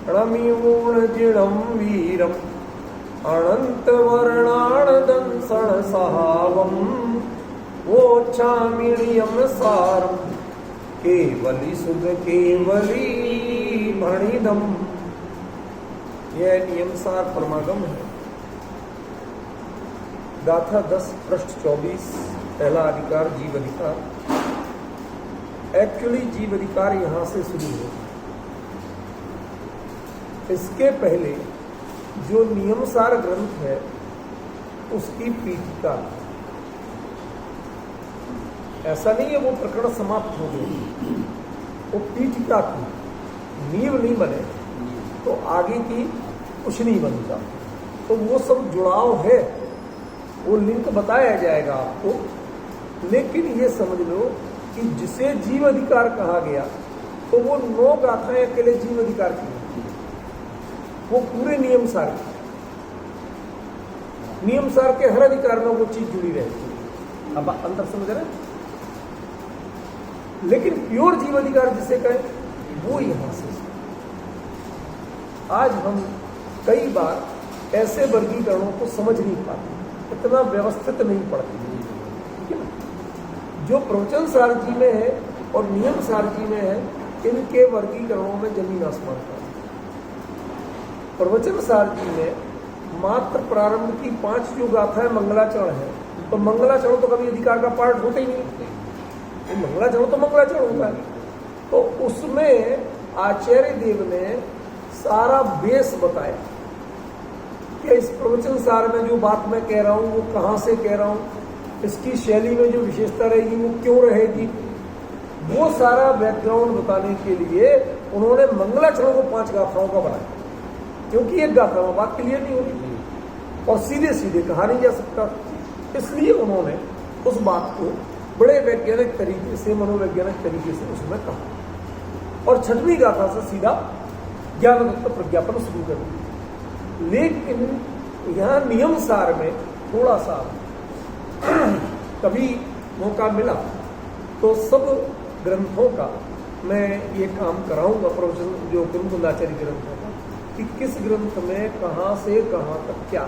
णमीयूण जिणम वीरम अनंत वर्णाणदंसण सहावम वोच्छामिणियम सारम केवली सुध केवली भणिदम। यह नियम सार परमागम है। गाथा 10 पृष्ठ 24 पहला अधिकार जीव अधिकार। एक्चुअली जीव अधिकार यहां से शुरू हो। इसके पहले जो नियमसार ग्रंथ है उसकी पीठिका, ऐसा नहीं है वो प्रकरण समाप्त हो गई, वो पीठिका की नींव नहीं बने तो आगे की कुछ नहीं बनता। तो वो सब जुड़ाव है, वो लिंक बताया जाएगा आपको। लेकिन ये समझ लो कि जिसे जीव अधिकार कहा गया तो वो 9 गाथाएं अकेले जीव अधिकार की, वो पूरे नियम सार के हर अधिकार में वो चीज जुड़ी रहती है। अब अंतर समझ रहे? लेकिन प्योर जीव अधिकार जिसे कहें वो यहां से। आज हम कई बार ऐसे वर्गीकरणों को समझ नहीं पाते, इतना व्यवस्थित नहीं पढ़ते, ठीक है ना। जो प्रवचन सारजी में है और नियम सारजी में है, इनके वर्गीकरणों में जमीन आसमान का। प्रवचन सारजी में मात्र प्रारंभ की 5 जो गाथाएं मंगलाचरण है, तो मंगलाचरण तो कभी अधिकार का पार्ट होता ही नहीं, तो मंगलाचरण तो मंगलाचरण होता है। तो उसमें आचार्य देव ने सारा बेस बताया कि इस प्रवचन सार में जो बात मैं कह रहा हूं वो कहां से कह रहा हूं, इसकी शैली में जो विशेषता रहेगी वो क्यों रहेगी, वो सारा बैकग्राउंड बताने के लिए उन्होंने मंगलाचरण को 5 गाथाओं का बनाया, क्योंकि एक गाथा में बात क्लियर नहीं होगी और सीधे सीधे कहा नहीं जा सकता। इसलिए उन्होंने उस बात को बड़े वैज्ञानिक तरीके से, मनोवैज्ञानिक तरीके से उसमें कहा और 6वीं गाथा से सीधा ज्ञान तत्व प्रज्ञापन शुरू कर दिया। लेकिन यहां नियम सार में थोड़ा सा कभी मौका मिला तो सब ग्रंथों का मैं ये काम कराऊंगा, प्रवचन जो कुंदाचार्य ग्रंथों का, कि किस ग्रंथ में कहां से कहां तक क्या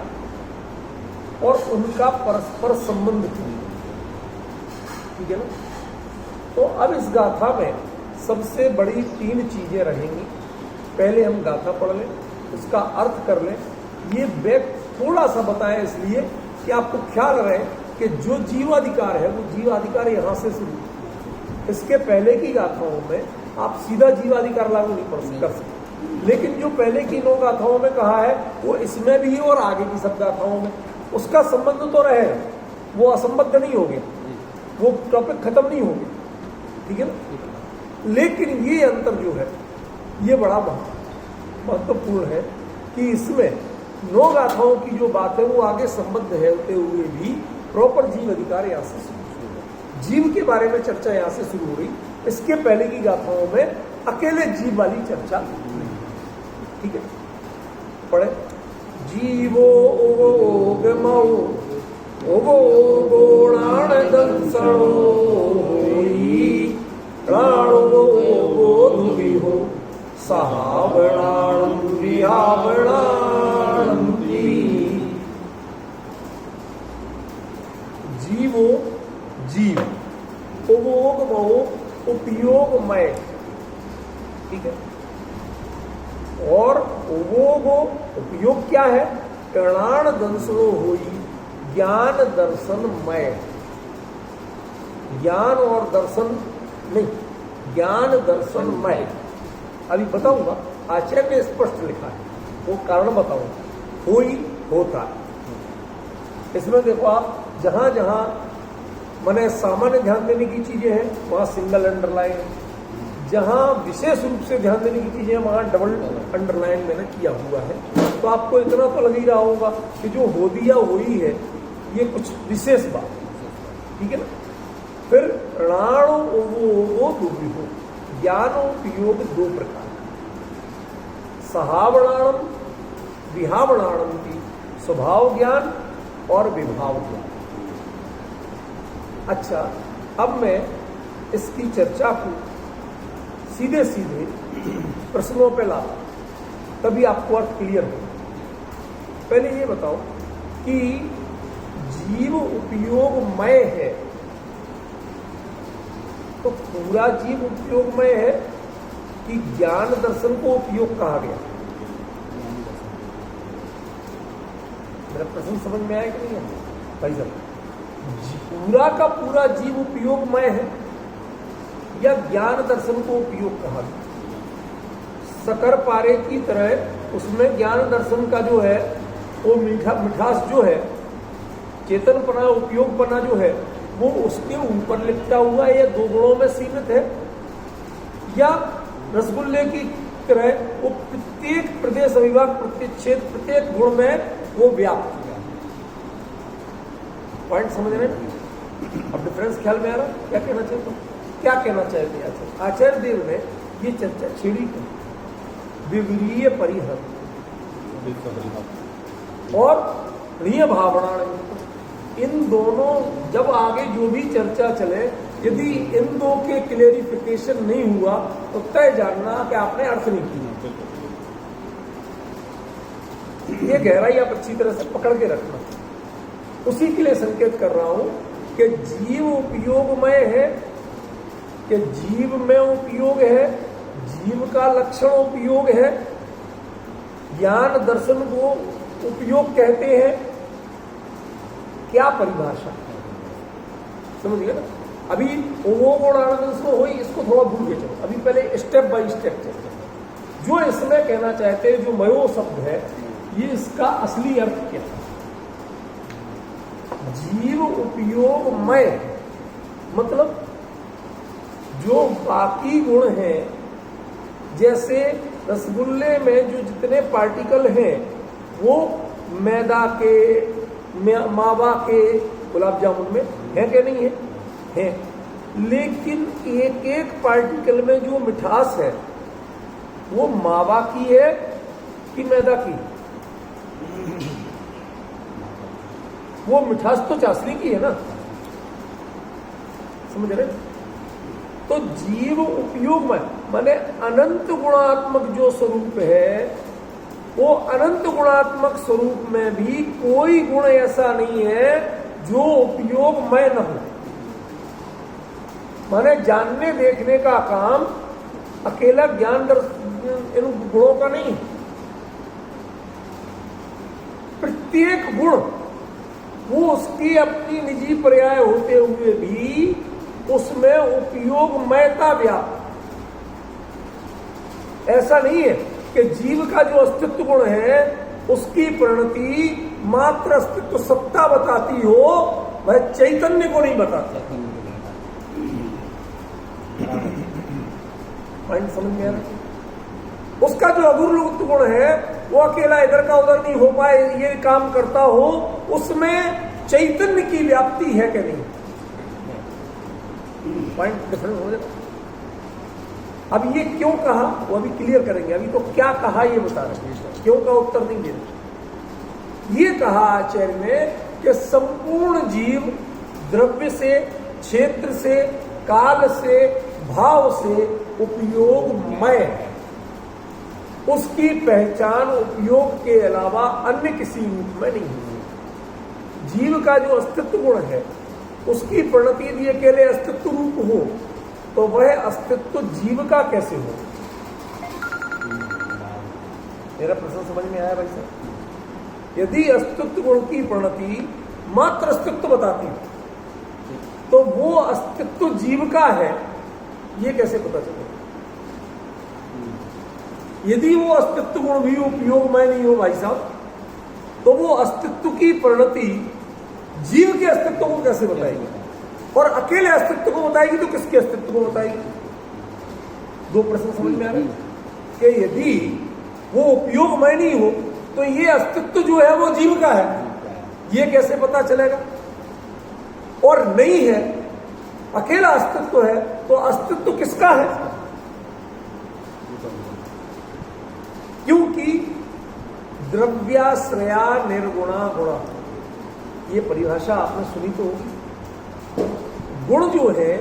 और उनका परस्पर संबंध क्यों, ठीक है ना। तो अब इस गाथा में सबसे बड़ी 3 चीजें रहेंगी। पहले हम गाथा पढ़ लें, उसका अर्थ कर लें। ये बैक थोड़ा सा बताया इसलिए कि आपको ख्याल रहे कि जो जीवाधिकार है वो जीवाधिकार यहां से शुरू। इसके पहले की गाथाओं में आप सीधा जीवाधिकार लागू नहीं कर सकते, लेकिन जो पहले की 9 गाथाओं में कहा है वो इसमें भी और आगे की सब गाथाओं में उसका संबंध तो रहे, वो असंबद्ध नहीं हो गया, वो टॉपिक खत्म नहीं हो गया, ठीक है ना। लेकिन ये अंतर जो है ये बड़ा महत्वपूर्ण है कि इसमें 9 गाथाओं की जो बात है वो आगे संबद्ध है होते हुए भी प्रॉपर जीव अधिकार यहाँ से शुरू हो, जीव के बारे में चर्चा यहाँ से शुरू हो रही। इसके पहले की गाथाओं में अकेले जीव वाली चर्चा, ठीक है। पढ़े। जीवो ओगमो ओगो गोणाण दंसणो प्राणो ओगो धुविहो सहावणाणं विहावणाणं जीवो जीव, ओगमो उपयोगमय, ठीक है। और वो उपयोग क्या है? प्राण दंसनो होई ज्ञान दर्शनमय। ज्ञान और दर्शन नहीं, ज्ञान दर्शनमय। अभी बताऊंगा, आचार्य ने स्पष्ट लिखा है, वो कारण बताऊंगा। होई होता, इसमें देखो आप जहां जहां मैंने सामान्य ध्यान देने की चीजें हैं वहां सिंगल अंडरलाइन, जहां विशेष रूप से ध्यान देने की चीजें वहां डबल अंडरलाइन मैंने किया हुआ है। तो आपको इतना तो लग ही रहा होगा कि जो हो दिया वही है, ये कुछ विशेष बात, ठीक है ना। फिर प्राणो वो दुर्विहो, ज्ञानोपयोग 2 प्रकार, सहावणाणम विहावणाणम की स्वभाव ज्ञान और विभाव ज्ञान। अच्छा, अब मैं इसकी चर्चा को सीधे सीधे प्रश्नों पे लाता। तभी आपको अर्थ क्लियर हो। पहले ये बताओ कि जीव उपयोगमय है, तो पूरा जीव उपयोगमय है कि ज्ञान दर्शन को उपयोग कहा गया? मेरा प्रश्न समझ में आया कि नहीं है भाई साहब? पूरा का पूरा जीव उपयोगमय है या ज्ञान दर्शन को उपयोग कहा गया? शकर पारे की तरह उसमें ज्ञान दर्शन का जो है वो मिठास जो है, चेतनपना, उपयोगपना जो है, वो उसके ऊपर लिपटा हुआ है या दो गुणों में सीमित है, या रसगुल्ले की तरह वो प्रत्येक प्रदेश, अविभाग, प्रत्येक क्षेत्र, प्रत्येक गुण में वो व्याप्त है? पॉइंट समझ रहे हैं? अब डिफरेंस ख्याल में आ रहा? क्या कहना चाहते हो? क्या कहना चाहते हैं आचार्य देव ने? ये चर्चा छेड़ी की विवरीय परिहर और प्रिय भावना, इन दोनों जब आगे जो भी चर्चा चले, यदि इन दो के क्लेरिफिकेशन नहीं हुआ तो तय जानना कि आपने अर्थ नहीं किया। ये गहराई आप अच्छी तरह से पकड़ के रखना। उसी के लिए संकेत कर रहा हूं कि जीव उपयोगमय है, कि जीव में उपयोग है, जीव का लक्षण उपयोग है, ज्ञान दर्शन को उपयोग कहते हैं। क्या परिभाषा समझ गए ना? अभी वो गुणानंद हो, इसको थोड़ा भूल के चलो। अभी पहले स्टेप बाय स्टेप चलते हैं। जो इसमें कहना चाहते हैं, जो मयो शब्द है, ये इसका असली अर्थ क्या है? जीव उपयोगमय मतलब जो बाकी गुण हैं, जैसे रसगुल्ले में जो जितने पार्टिकल हैं वो मैदा के, मावा के, गुलाब जामुन में है क्या नहीं है? है। लेकिन एक एक पार्टिकल में जो मिठास है वो मावा की है कि मैदा की? वो मिठास तो चाशनी की है ना, समझ रहे? तो जीव उपयोग में माने अनंत गुणात्मक जो स्वरूप है, वो अनंत गुणात्मक स्वरूप में भी कोई गुण ऐसा नहीं है जो उपयोगमय न हो। माने जानने देखने का काम अकेला ज्ञान इन गुणों का नहीं। प्रत्येक गुण वो उसकी अपनी निजी पर्याय होते हुए भी उसमें उपयोगमयता व्याप्त। ऐसा नहीं है कि जीव का जो अस्तित्व गुण है उसकी परिणति मात्र अस्तित्व सत्ता बताती हो, वह चैतन्य को नहीं बताती। पॉइंट समझ में आ रहा? उसका जो अधूर्त गुण है वो अकेला इधर का उधर नहीं हो पाए, ये काम करता हो, उसमें चैतन्य की व्याप्ति है कि नहीं? पॉइंट डिफरेंस हो जाता। अब ये क्यों कहा वो अभी क्लियर करेंगे। अभी तो क्या कहा ये बता रहे हैं, क्यों का उत्तर नहीं दे रहे। ये कहा आचार्य ने कि संपूर्ण जीव द्रव्य से, क्षेत्र से, काल से, भाव से उपयोगमय है। उसकी पहचान उपयोग के अलावा अन्य किसी रूप में नहीं है। जीव का जो अस्तित्व गुण है उसकी परिणति यदि अकेले अस्तित्व रूप हो तो वह अस्तित्व जीव का कैसे हो? मेरा प्रश्न समझ में आया भाई साहब? यदि अस्तित्व गुण की परिणति मात्र अस्तित्व बताती तो वो अस्तित्व जीव का है, ये कैसे पता चलेगा? यदि वो अस्तित्व गुण भी उपयोगमय नहीं हो भाई साहब, तो वो अस्तित्व की परिणति जीव के अस्तित्व को कैसे बताएगी? और अकेले अस्तित्व को बताएगी तो किसके अस्तित्व को बताएगी? दो प्रश्न समझ में आ रहे हैं कि यदि वो उपयोगमय नहीं हो तो ये अस्तित्व जो है वो जीव का है, ये कैसे पता चलेगा? और नहीं है, अकेला अस्तित्व है, तो अस्तित्व किसका है? क्योंकि द्रव्याश्रया निर्गुणा गुणा, ये परिभाषा आपने सुनी तो होगी। गुण जो है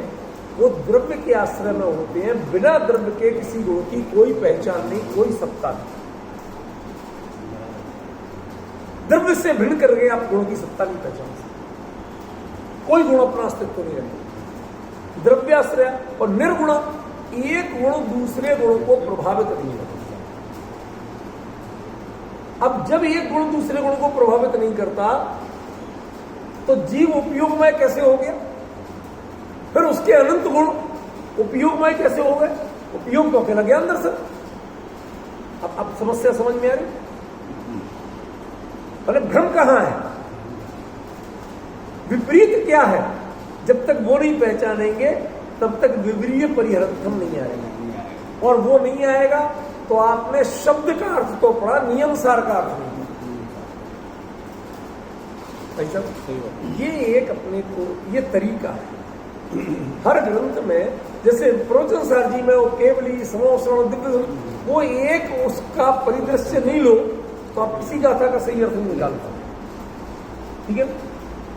वो द्रव्य के आश्रय में होते हैं, बिना द्रव्य के किसी गुण की कोई पहचान नहीं, कोई सत्ता नहीं। द्रव्य से भिन्न करके आप गुणों की सत्ता नहीं पहचान सकते। कोई गुण अपना अस्तित्व नहीं रखता। द्रव्याश्रय और निर्गुण, एक गुण दूसरे गुणों को प्रभावित नहीं करता। अब जब एक गुण दूसरे गुण को प्रभावित नहीं करता तो जीव उपयोगमय कैसे हो गया? फिर उसके अनंत गुण उपयोगमय कैसे हो गए? उपयोग तो अकेला ज्ञान दर्शन। अब समस्या समझ में आ रही? पहले भ्रम कहां है, विपरीत क्या है, जब तक वो नहीं पहचानेंगे तब तक विवरीय परिहरथम नहीं आएगा। और वो नहीं आएगा तो आपने शब्द का अर्थ तो पढ़ा, नियम सार का अर्थ नहीं। ये एक अपने को ये तरीका है हर ग्रंथ में। जैसे प्रवचन सार जी में वो केवली समोश्रवण दिव्य, वो एक उसका परिदृश्य नहीं लो तो आप किसी गाथा का सही अर्थ नहीं निकाल पाते। ठीक है,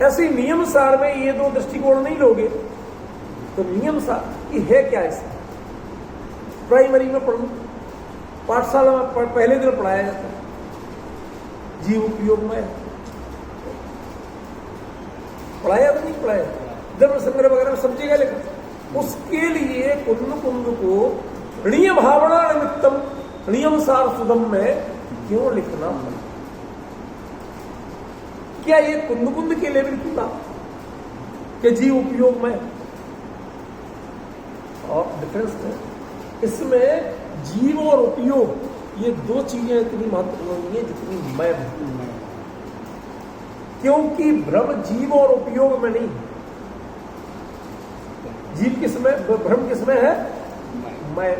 ऐसे ही नियम सार में ये दो दृष्टिकोण नहीं लोगे तो नियम सार ये है क्या? इसका प्राइमरी में पढ़ लो, पाठशाला में पहले दिन पढ़ाया जाता है, जीव उपयोग में पढ़ाया तो नहीं पढ़ाया, धर्म संग्रह वगैरह में सब जगह लिखा। उसके लिए कुंद कुंद को ऋणीय भावना निमित्तम नियम सार सुदम में क्यों लिखना पड़ा? क्या ये कुंद कुंद के लिए भी लिखा कि जीव उपयोग में? और डिफरेंस है इसमें, जीव और उपयोग ये दो चीजें इतनी महत्वपूर्ण नहीं है जितनी मैं। क्योंकि भ्रम जीव और उपयोग में नहीं, जीव किसमें, भ्रम किसमें है? मैं।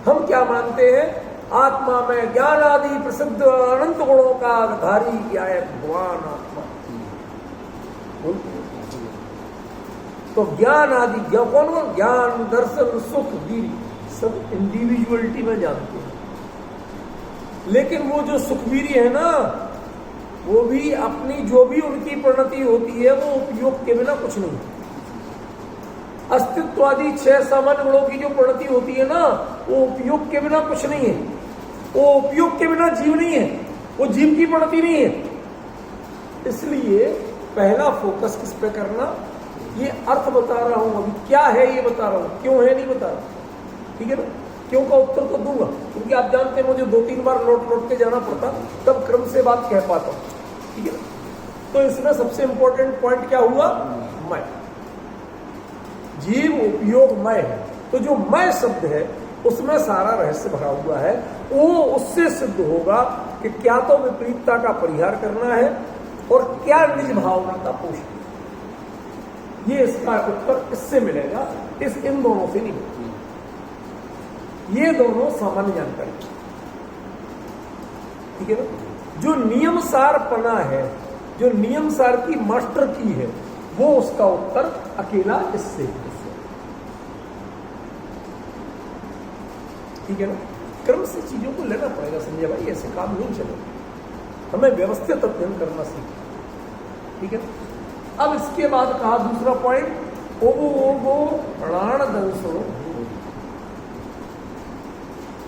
हम क्या मानते हैं? आत्मा में ज्ञान आदि प्रसिद्ध अनंत गुणों का धारी क्या है? भगवान आत्मा। तो ज्ञान आदि कौन कौन? ज्ञान, दर्शन, सुख, वीर, सब इंडिविजुअलिटी में जानते हैं। लेकिन वो जो सुखवीरी है ना, वो भी अपनी जो भी उनकी परिणति होती है वो उपयोग के बिना कुछ नहीं। अस्तित्वादी 6 सामान्य गुणों की जो परिणति होती है ना, वो उपयोग के बिना कुछ नहीं है। वो उपयोग के बिना जीव नहीं है, वो जीव की परिणति नहीं है। इसलिए पहला फोकस किस पे करना? ये अर्थ बता रहा हूं, अभी क्या है ये बता रहा हूं, क्यों है नहीं बता रहा। ठीक है ना? क्यों का उत्तर तो दूंगा, क्योंकि आप जानते हैं मुझे 2-3 बार लौट के जाना पड़ता, तब क्रम से बात कह पाता हूं। ठीक है ना? तो इसमें सबसे इंपॉर्टेंट पॉइंट क्या हुआ? मैं। जीव उपयोगमय है, तो जो मैं शब्द है उसमें सारा रहस्य भरा हुआ है। वो उससे सिद्ध होगा कि क्या तो विपरीतता का परिहार करना है और क्या निज भावना का पोषण। ये इसका उत्तर इससे मिलेगा, इन दोनों से नहीं। ये दोनों सामान्य जानकारी। ठीक है ना? जो नियम सार पना है, जो नियम सार की मास्टर की है, वो उसका उत्तर अकेला इससे। ठीक है ना? क्रम से चीजों को लेना पड़ेगा संजय भाई, ऐसे काम नहीं चलेगा। हमें व्यवस्थित अध्ययन करना सीखना। ठीक है? अब इसके बाद कहा दूसरा पॉइंट, ओगो प्राण दंसो।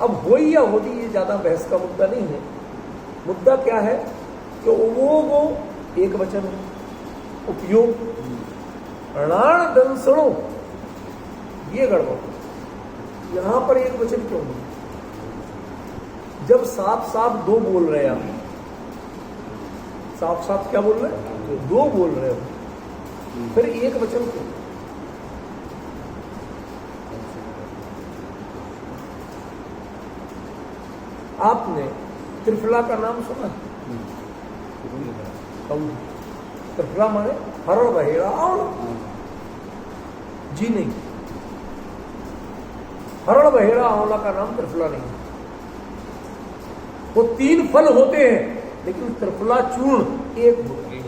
अब होई या होदी ये ज्यादा बहस का मुद्दा नहीं है। मुद्दा क्या है कि ओगो एक वचन उपयोग, प्राण दंसो ये गड़बड़। यहां पर एक वचन क्यों नहीं? जब साफ साफ दो बोल रहे हैं, आप साफ साफ क्या बोल रहे हैं? दो बोल रहे हो, फिर एक वचन क्यों? आपने त्रिफला का नाम सुना है? त्रिफला माने हरण बहेड़ा और जी नहीं, हरण बहेड़ा आंवला का नाम त्रिफला नहीं। वो 3 फल होते हैं लेकिन त्रिफला चूर्ण एक होता है,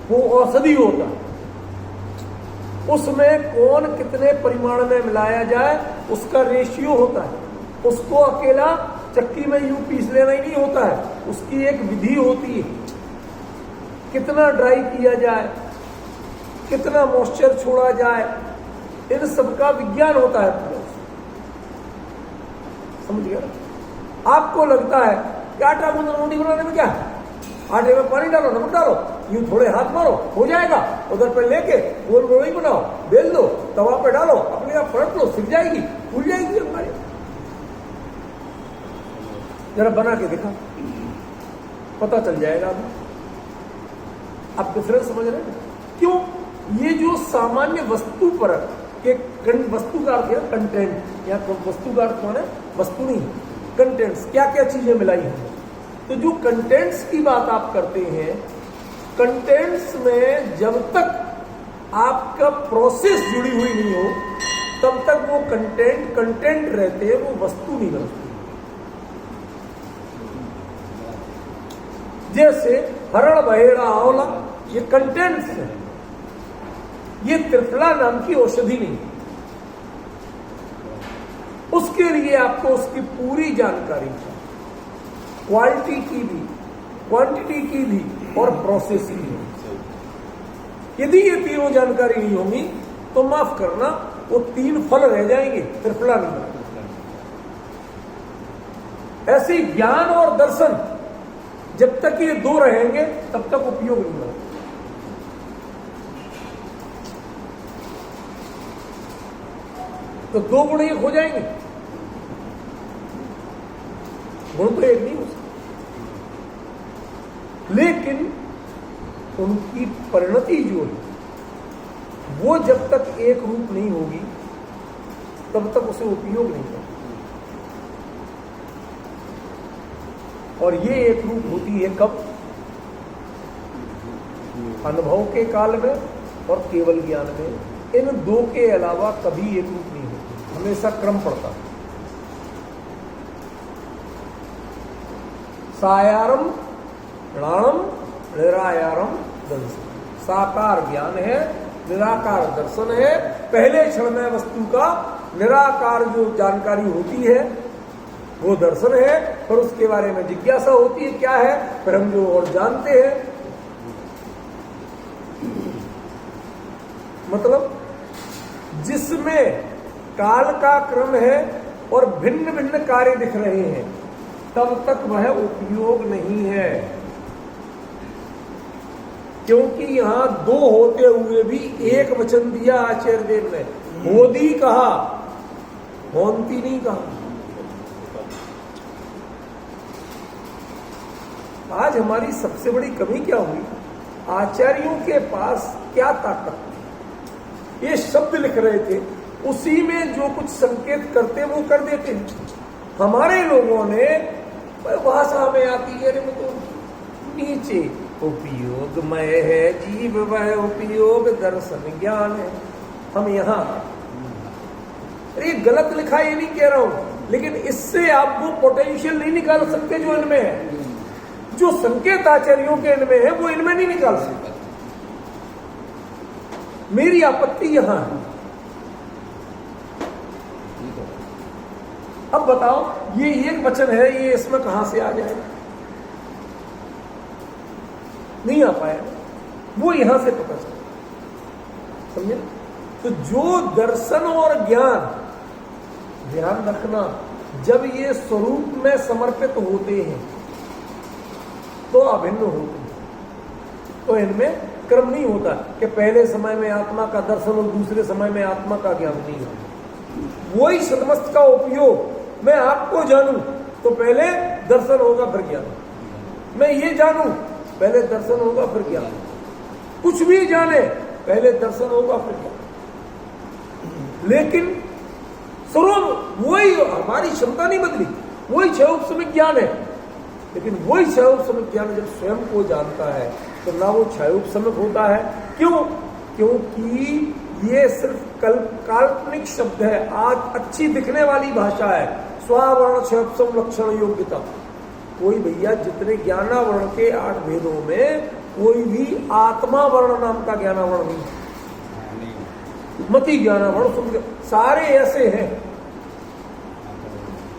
वो औषधि होता है। उसमें कौन कितने परिमाण में मिलाया जाए उसका रेशियो होता है। उसको अकेला चक्की में यूं पीस लेना ही नहीं होता है, उसकी एक विधि होती है। कितना ड्राई किया जाए, कितना मॉइस्चर छोड़ा जाए, इन सबका विज्ञान होता है। समझ गया? आपको लगता है कि आटा गूंदना रोटी बनाने में क्या है, आटे में पानी डालो, नमक डालो, यूं थोड़े हाथ मारो, हो जाएगा। उधर पे लेके गोल गोल बनाओ, बेल दो, तवा पे डालो, अपने आप पलट लो, सिक जाएगी, फूल जाएगी हमारी। जरा बना के दिखा, पता चल जाएगा। आप डिफरेंस समझ रहे हैं? क्यों? ये जो सामान्य वस्तु पर के वस्तु का अर्थ है कंटेंट, या वस्तु का अर्थ माने वस्तु नहीं, कंटेंट्स, क्या क्या चीजें मिलाई हैं। तो जो कंटेंट्स की बात आप करते हैं, कंटेंट्स में जब तक आपका प्रोसेस जुड़ी हुई नहीं हो तब तक वो कंटेंट रहते हैं, वो वस्तु नहीं बनती। जैसे हरण बहेड़ा आंवला, ये कंटेंट्स है, ये त्रिफला नाम की औषधि नहीं। उसके लिए आपको उसकी पूरी जानकारी चाहिए, क्वालिटी की भी, क्वांटिटी की भी और प्रोसेस की भी। यदि ये तीनों जानकारी नहीं होगी तो माफ करना, वो 3 फल रह जाएंगे, त्रिफला नहीं बनेगा। ऐसे ज्ञान और दर्शन जब तक ये 2 रहेंगे तब तक उपयोग नहीं होगा। तो 2 गुण एक हो जाएंगे, गुण तो एक नहीं हो सकता। लेकिन उनकी परिणति जो है वो जब तक एक रूप नहीं होगी तब तक उसे उपयोग नहीं होगा। और ये एक रूप होती है कब? अनुभव के काल में और केवल ज्ञान में। इन 2 के अलावा कभी एक रूप नहीं होती, हमेशा क्रम पड़ता है। सायारम प्राणम निरायारम दर्शन। साकार ज्ञान है, निराकार दर्शन है। पहले क्षण में वस्तु का निराकार जो जानकारी होती है वो दर्शन है, पर उसके बारे में जिज्ञासा होती है क्या है, फिर हम जो और जानते हैं। मतलब जिसमें काल का क्रम है और भिन्न भिन्न कार्य दिख रहे हैं तब तक वह उपयोग नहीं है, क्योंकि यहां 2 होते हुए भी एक वचन दिया आचार्य देव ने। होदी कहा, होंती नहीं कहा। आज हमारी सबसे बड़ी कमी क्या हुई? आचार्यों के पास क्या ताकत थी? ये शब्द लिख रहे थे, उसी में जो कुछ संकेत करते वो कर देते हैं। हमारे लोगों ने भाषा में आती है, अरे वो तो नीचे उपयोगमय है जीव, वह उपयोग दर्शन ज्ञान है। हम यहां, अरे गलत लिखा ये नहीं कह रहा हूं, लेकिन इससे आप वो पोटेंशियल नहीं निकाल सकते जो इनमें है। जो संकेत आचार्यों के इनमें है वो इनमें नहीं निकाल सकता। मेरी आपत्ति यहां है। अब बताओ, ये एक वचन है, ये इसमें कहां से आ जाएगा? नहीं आ पाया, वो यहां से पता चला। समझे? तो जो दर्शन और ज्ञान, ध्यान रखना, जब ये स्वरूप में समर्पित होते हैं तो अभिन्न होते हैं। तो इनमें क्रम नहीं होता कि पहले समय में आत्मा का दर्शन और दूसरे समय में आत्मा का ज्ञान नहीं होता। वही सदमस्त का उपयोग, मैं आपको जानूं तो पहले दर्शन होगा फिर ज्ञान, मैं ये जानूं पहले दर्शन होगा फिर ज्ञान, कुछ भी जाने पहले दर्शन होगा फिर ज्ञान। लेकिन स्वरूप वही, हमारी क्षमता नहीं बदली, वही क्षय उपसमिक ज्ञान है। लेकिन वही क्षय उपसमिक ज्ञान जब स्वयं को जानता है तो ना वो क्षय उपसमिक होता है। क्यों? क्योंकि ये सिर्फ काल्पनिक शब्द है, आज अच्छी दिखने वाली भाषा है। स्वावर्ण क्षयपसम लक्षण योग्यता, कोई भैया जितने ज्ञानावर्ण के 8 भेदों में कोई भी आत्मा वर्ण नाम का ज्ञानावर्ण नहीं। मति ज्ञानावर्ण सारे ऐसे हैं।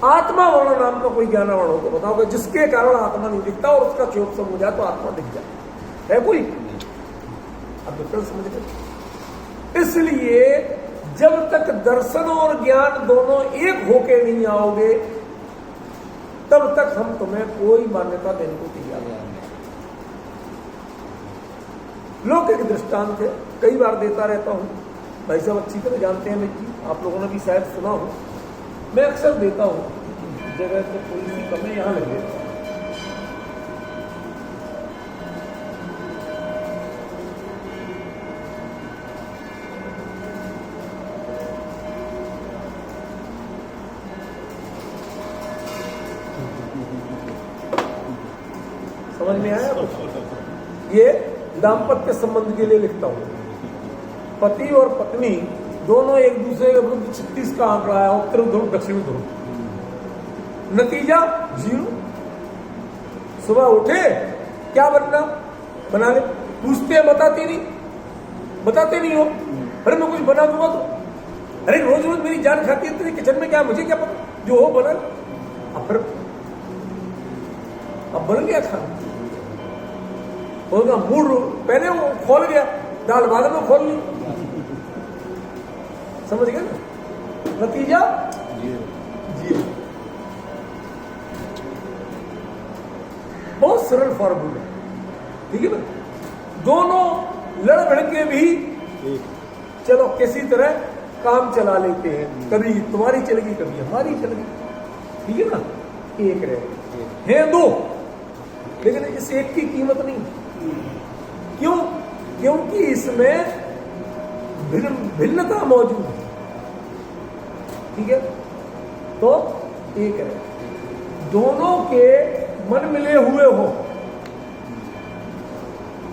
आत्मा वर्ण नाम का कोई ज्ञानावर्ण हो तो बताओगे जिसके कारण आत्मा नहीं दिखता और उसका क्षयोपसम हो जाए तो आत्मा दिख जाए, है कोई? अब डिफरेंस समझ गए? इसलिए जब तक दर्शन और ज्ञान दोनों एक होके नहीं आओगे तब तक हम तुम्हें कोई मान्यता देने को तैयार नहीं। लौकिक दृष्टांत है, कई बार देता रहता हूं, भाई साहब अच्छी तरह जानते हैं अमित जी, आप लोगों ने भी शायद सुना हो, मैं अक्सर देता हूं, जगह तो थोड़ी सी कमी यहां लगे। समझ में आया? ये दाम्पत्य संबंध के लिए लिखता हूं। पति और पत्नी दोनों एक दूसरे के विरुद्ध 36 का आंकड़ा है, उत्तर ध्रुव दक्षिण ध्रुव, नतीजा 0। सुबह उठे क्या बनना बना ले, पूछते बताते नहीं हो, अरे मैं कुछ बना दूंगा तो, अरे रोज रोज मेरी जान खाती है तेरे किचन में, क्या मुझे क्या पता, जो हो बना। अब बन गया खाना, मूड पहले वो खोल गया, दाल बाद में खोल ली, समझ गए ना? नतीजा 0। बहुत सरल फॉर्मूला, ठीक है ना? दोनों लड़ भड़ के भी चलो किसी तरह काम चला लेते हैं, कभी तुम्हारी चलेगी कभी हमारी चलेगी, ठीक है ना? एक रहे हैं 2, लेकिन इस एक की कीमत नहीं। क्यों? क्योंकि इसमें भिन्नता मौजूद है, ठीक है? तो एक है, दोनों के मन मिले हुए हो,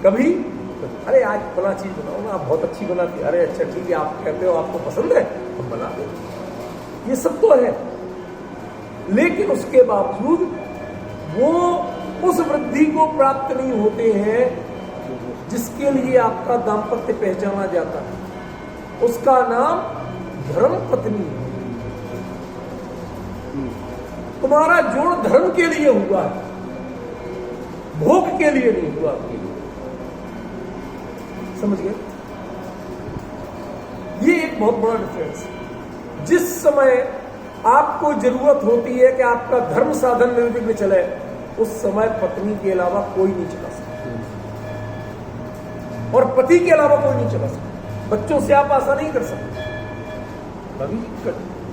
कभी अरे आज फला चीज बनाओ ना, आप बहुत अच्छी बनाती है, अरे अच्छा ठीक है, आप कहते हो आपको पसंद है, हम बना दें, ये सब तो है। लेकिन उसके बावजूद वो उस वृद्धि को प्राप्त नहीं होते हैं जिसके लिए आपका दाम्पत्य पहचाना जाता है। उसका नाम धर्म पत्नी है। तुम्हारा जोड़ धर्म के लिए हुआ है, भोग के लिए नहीं हुआ आपके लिए, समझ गए? ये एक बहुत बड़ा डिफरेंस है। जिस समय आपको जरूरत होती है कि आपका धर्म साधन निर्विघ्न चले, उस समय पत्नी के अलावा कोई नहीं चला सकता, और पति के अलावा कोई नहीं चला सकता। बच्चों से आप आशा नहीं कर सकते। अभी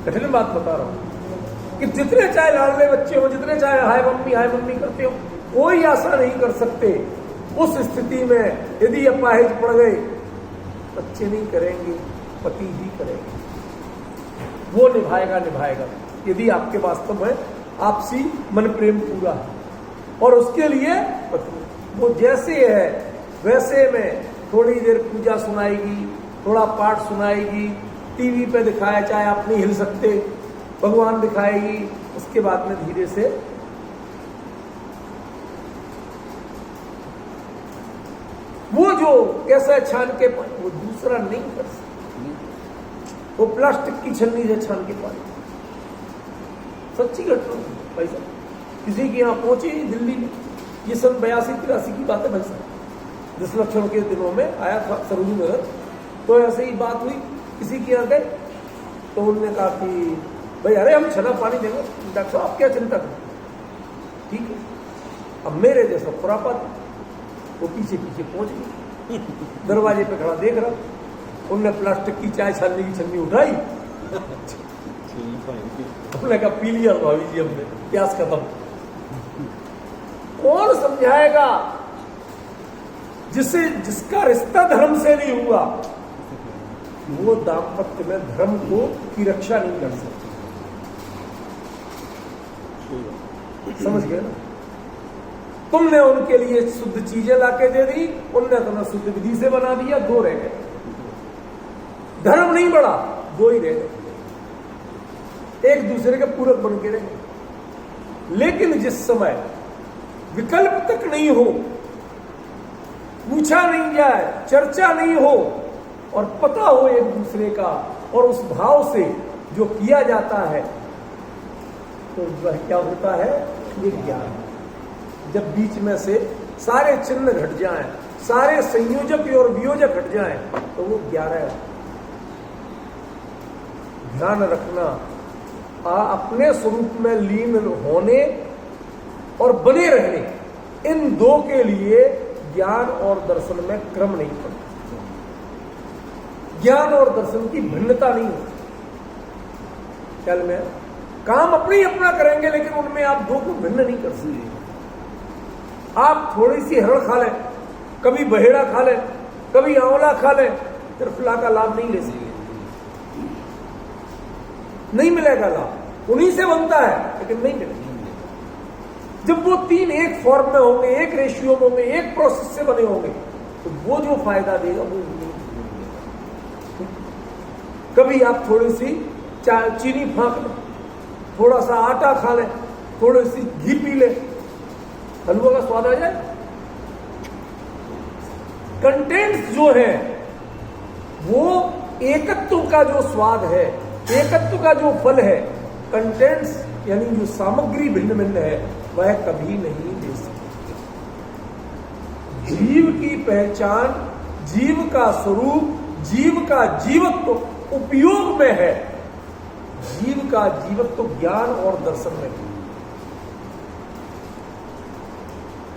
कठिन बात बता रहा हूं कि जितने चाहे लाडले बच्चे हो, जितने चाहे हाय मम्मी करते हो, कोई आशा नहीं कर सकते। उस स्थिति में यदि अपाहिज पड़ गए, बच्चे नहीं करेंगे, पति ही करेंगे, वो निभाएगा यदि आपके वास्तव में आपसी मन प्रेम पूरा है। और उसके लिए वो जैसे है वैसे में थोड़ी देर पूजा सुनाएगी, थोड़ा पाठ सुनाएगी, टीवी पे दिखाया, चाहे आप नहीं हिल सकते, भगवान दिखाएगी, उसके बाद में धीरे से वो जो कैसा छान के वो दूसरा नहीं कर सकता, वो प्लास्टिक की छन्नी से छान के पानी। सच्ची घटना भाई साहब, किसी के यहाँ पहुंची दिल्ली में, ये सन 82-83 की बात है भाई साहब, 10 लक्षण के दिनों में आया था सरोजी नगर। तो ऐसे ही बात हुई, किसी के यहाँ गए तो उन्होंने कहा कि भाई अरे हम छना पानी देंगे। डॉक्टर साहब आप क्या चिंता करें, ठीक है। अब मेरे जैसा खुरापात वो पीछे पहुंच गई, दरवाजे पे खड़ा देख रहा, उनने प्लास्टिक की चाय छानने की छन्नी उठाई, उन्होंने कहा पी लिया भाभी जी हमने, प्यास खत्म। कौन समझाएगा जिसका रिश्ता धर्म से नहीं हुआ, वो दाम्पत्य में धर्म की रक्षा नहीं कर सकता। समझ गए ना? तुमने उनके लिए शुद्ध चीजें लाके दे दी, उनने तुम्हें शुद्ध विधि से बना दिया, 2 रह गए। धर्म नहीं बढ़ा, 2 ही रह गए, एक दूसरे के पूरक बन के रहे। लेकिन जिस समय विकल्प तक नहीं हो, पूछा नहीं जाए, चर्चा नहीं हो, और पता हो एक दूसरे का, और उस भाव से जो किया जाता है, तो वह क्या होता है? ये ज्ञान। जब बीच में से सारे चिन्ह घट जाएं, सारे संयोजक और वियोजक घट जाएं, तो वो 11 है। ध्यान रखना, अपने स्वरूप में लीन होने और बने रहने, इन दो के लिए ज्ञान और दर्शन में क्रम नहीं पड़ता, ज्ञान और दर्शन की भिन्नता नहीं होती। ख्याल में काम अपनी अपना करेंगे, लेकिन उनमें आप दो को भिन्न नहीं कर सकते। आप थोड़ी सी हरड़ खा लें, कभी बहेड़ा खा लें, कभी आंवला खा लें, त्रिफला का लाभ नहीं ले सकते, नहीं मिलेगा लाभ। उन्हीं से बनता है लेकिन नहीं मिलेगा। जब वो तीन एक फॉर्म में होंगे, एक रेशियो में होंगे, एक प्रोसेस से बने होंगे, तो वो जो फायदा देगा वो नहीं। कभी आप थोड़ी सी चीनी फाँक लें, थोड़ा सा आटा खा लें, थोड़ी सी घी पी लें, हलवा का स्वाद आ जाए। कंटेंट्स जो है वो एकत्व का जो स्वाद है, एकत्व का जो फल है, कंटेंट्स यानी जो सामग्री भिन्न भिन्न है, वह कभी नहीं दे सकते। जीव की पहचान, जीव का स्वरूप, जीव का जीवत्व उपयोग में है, जीव का जीवत्व ज्ञान और दर्शन में है।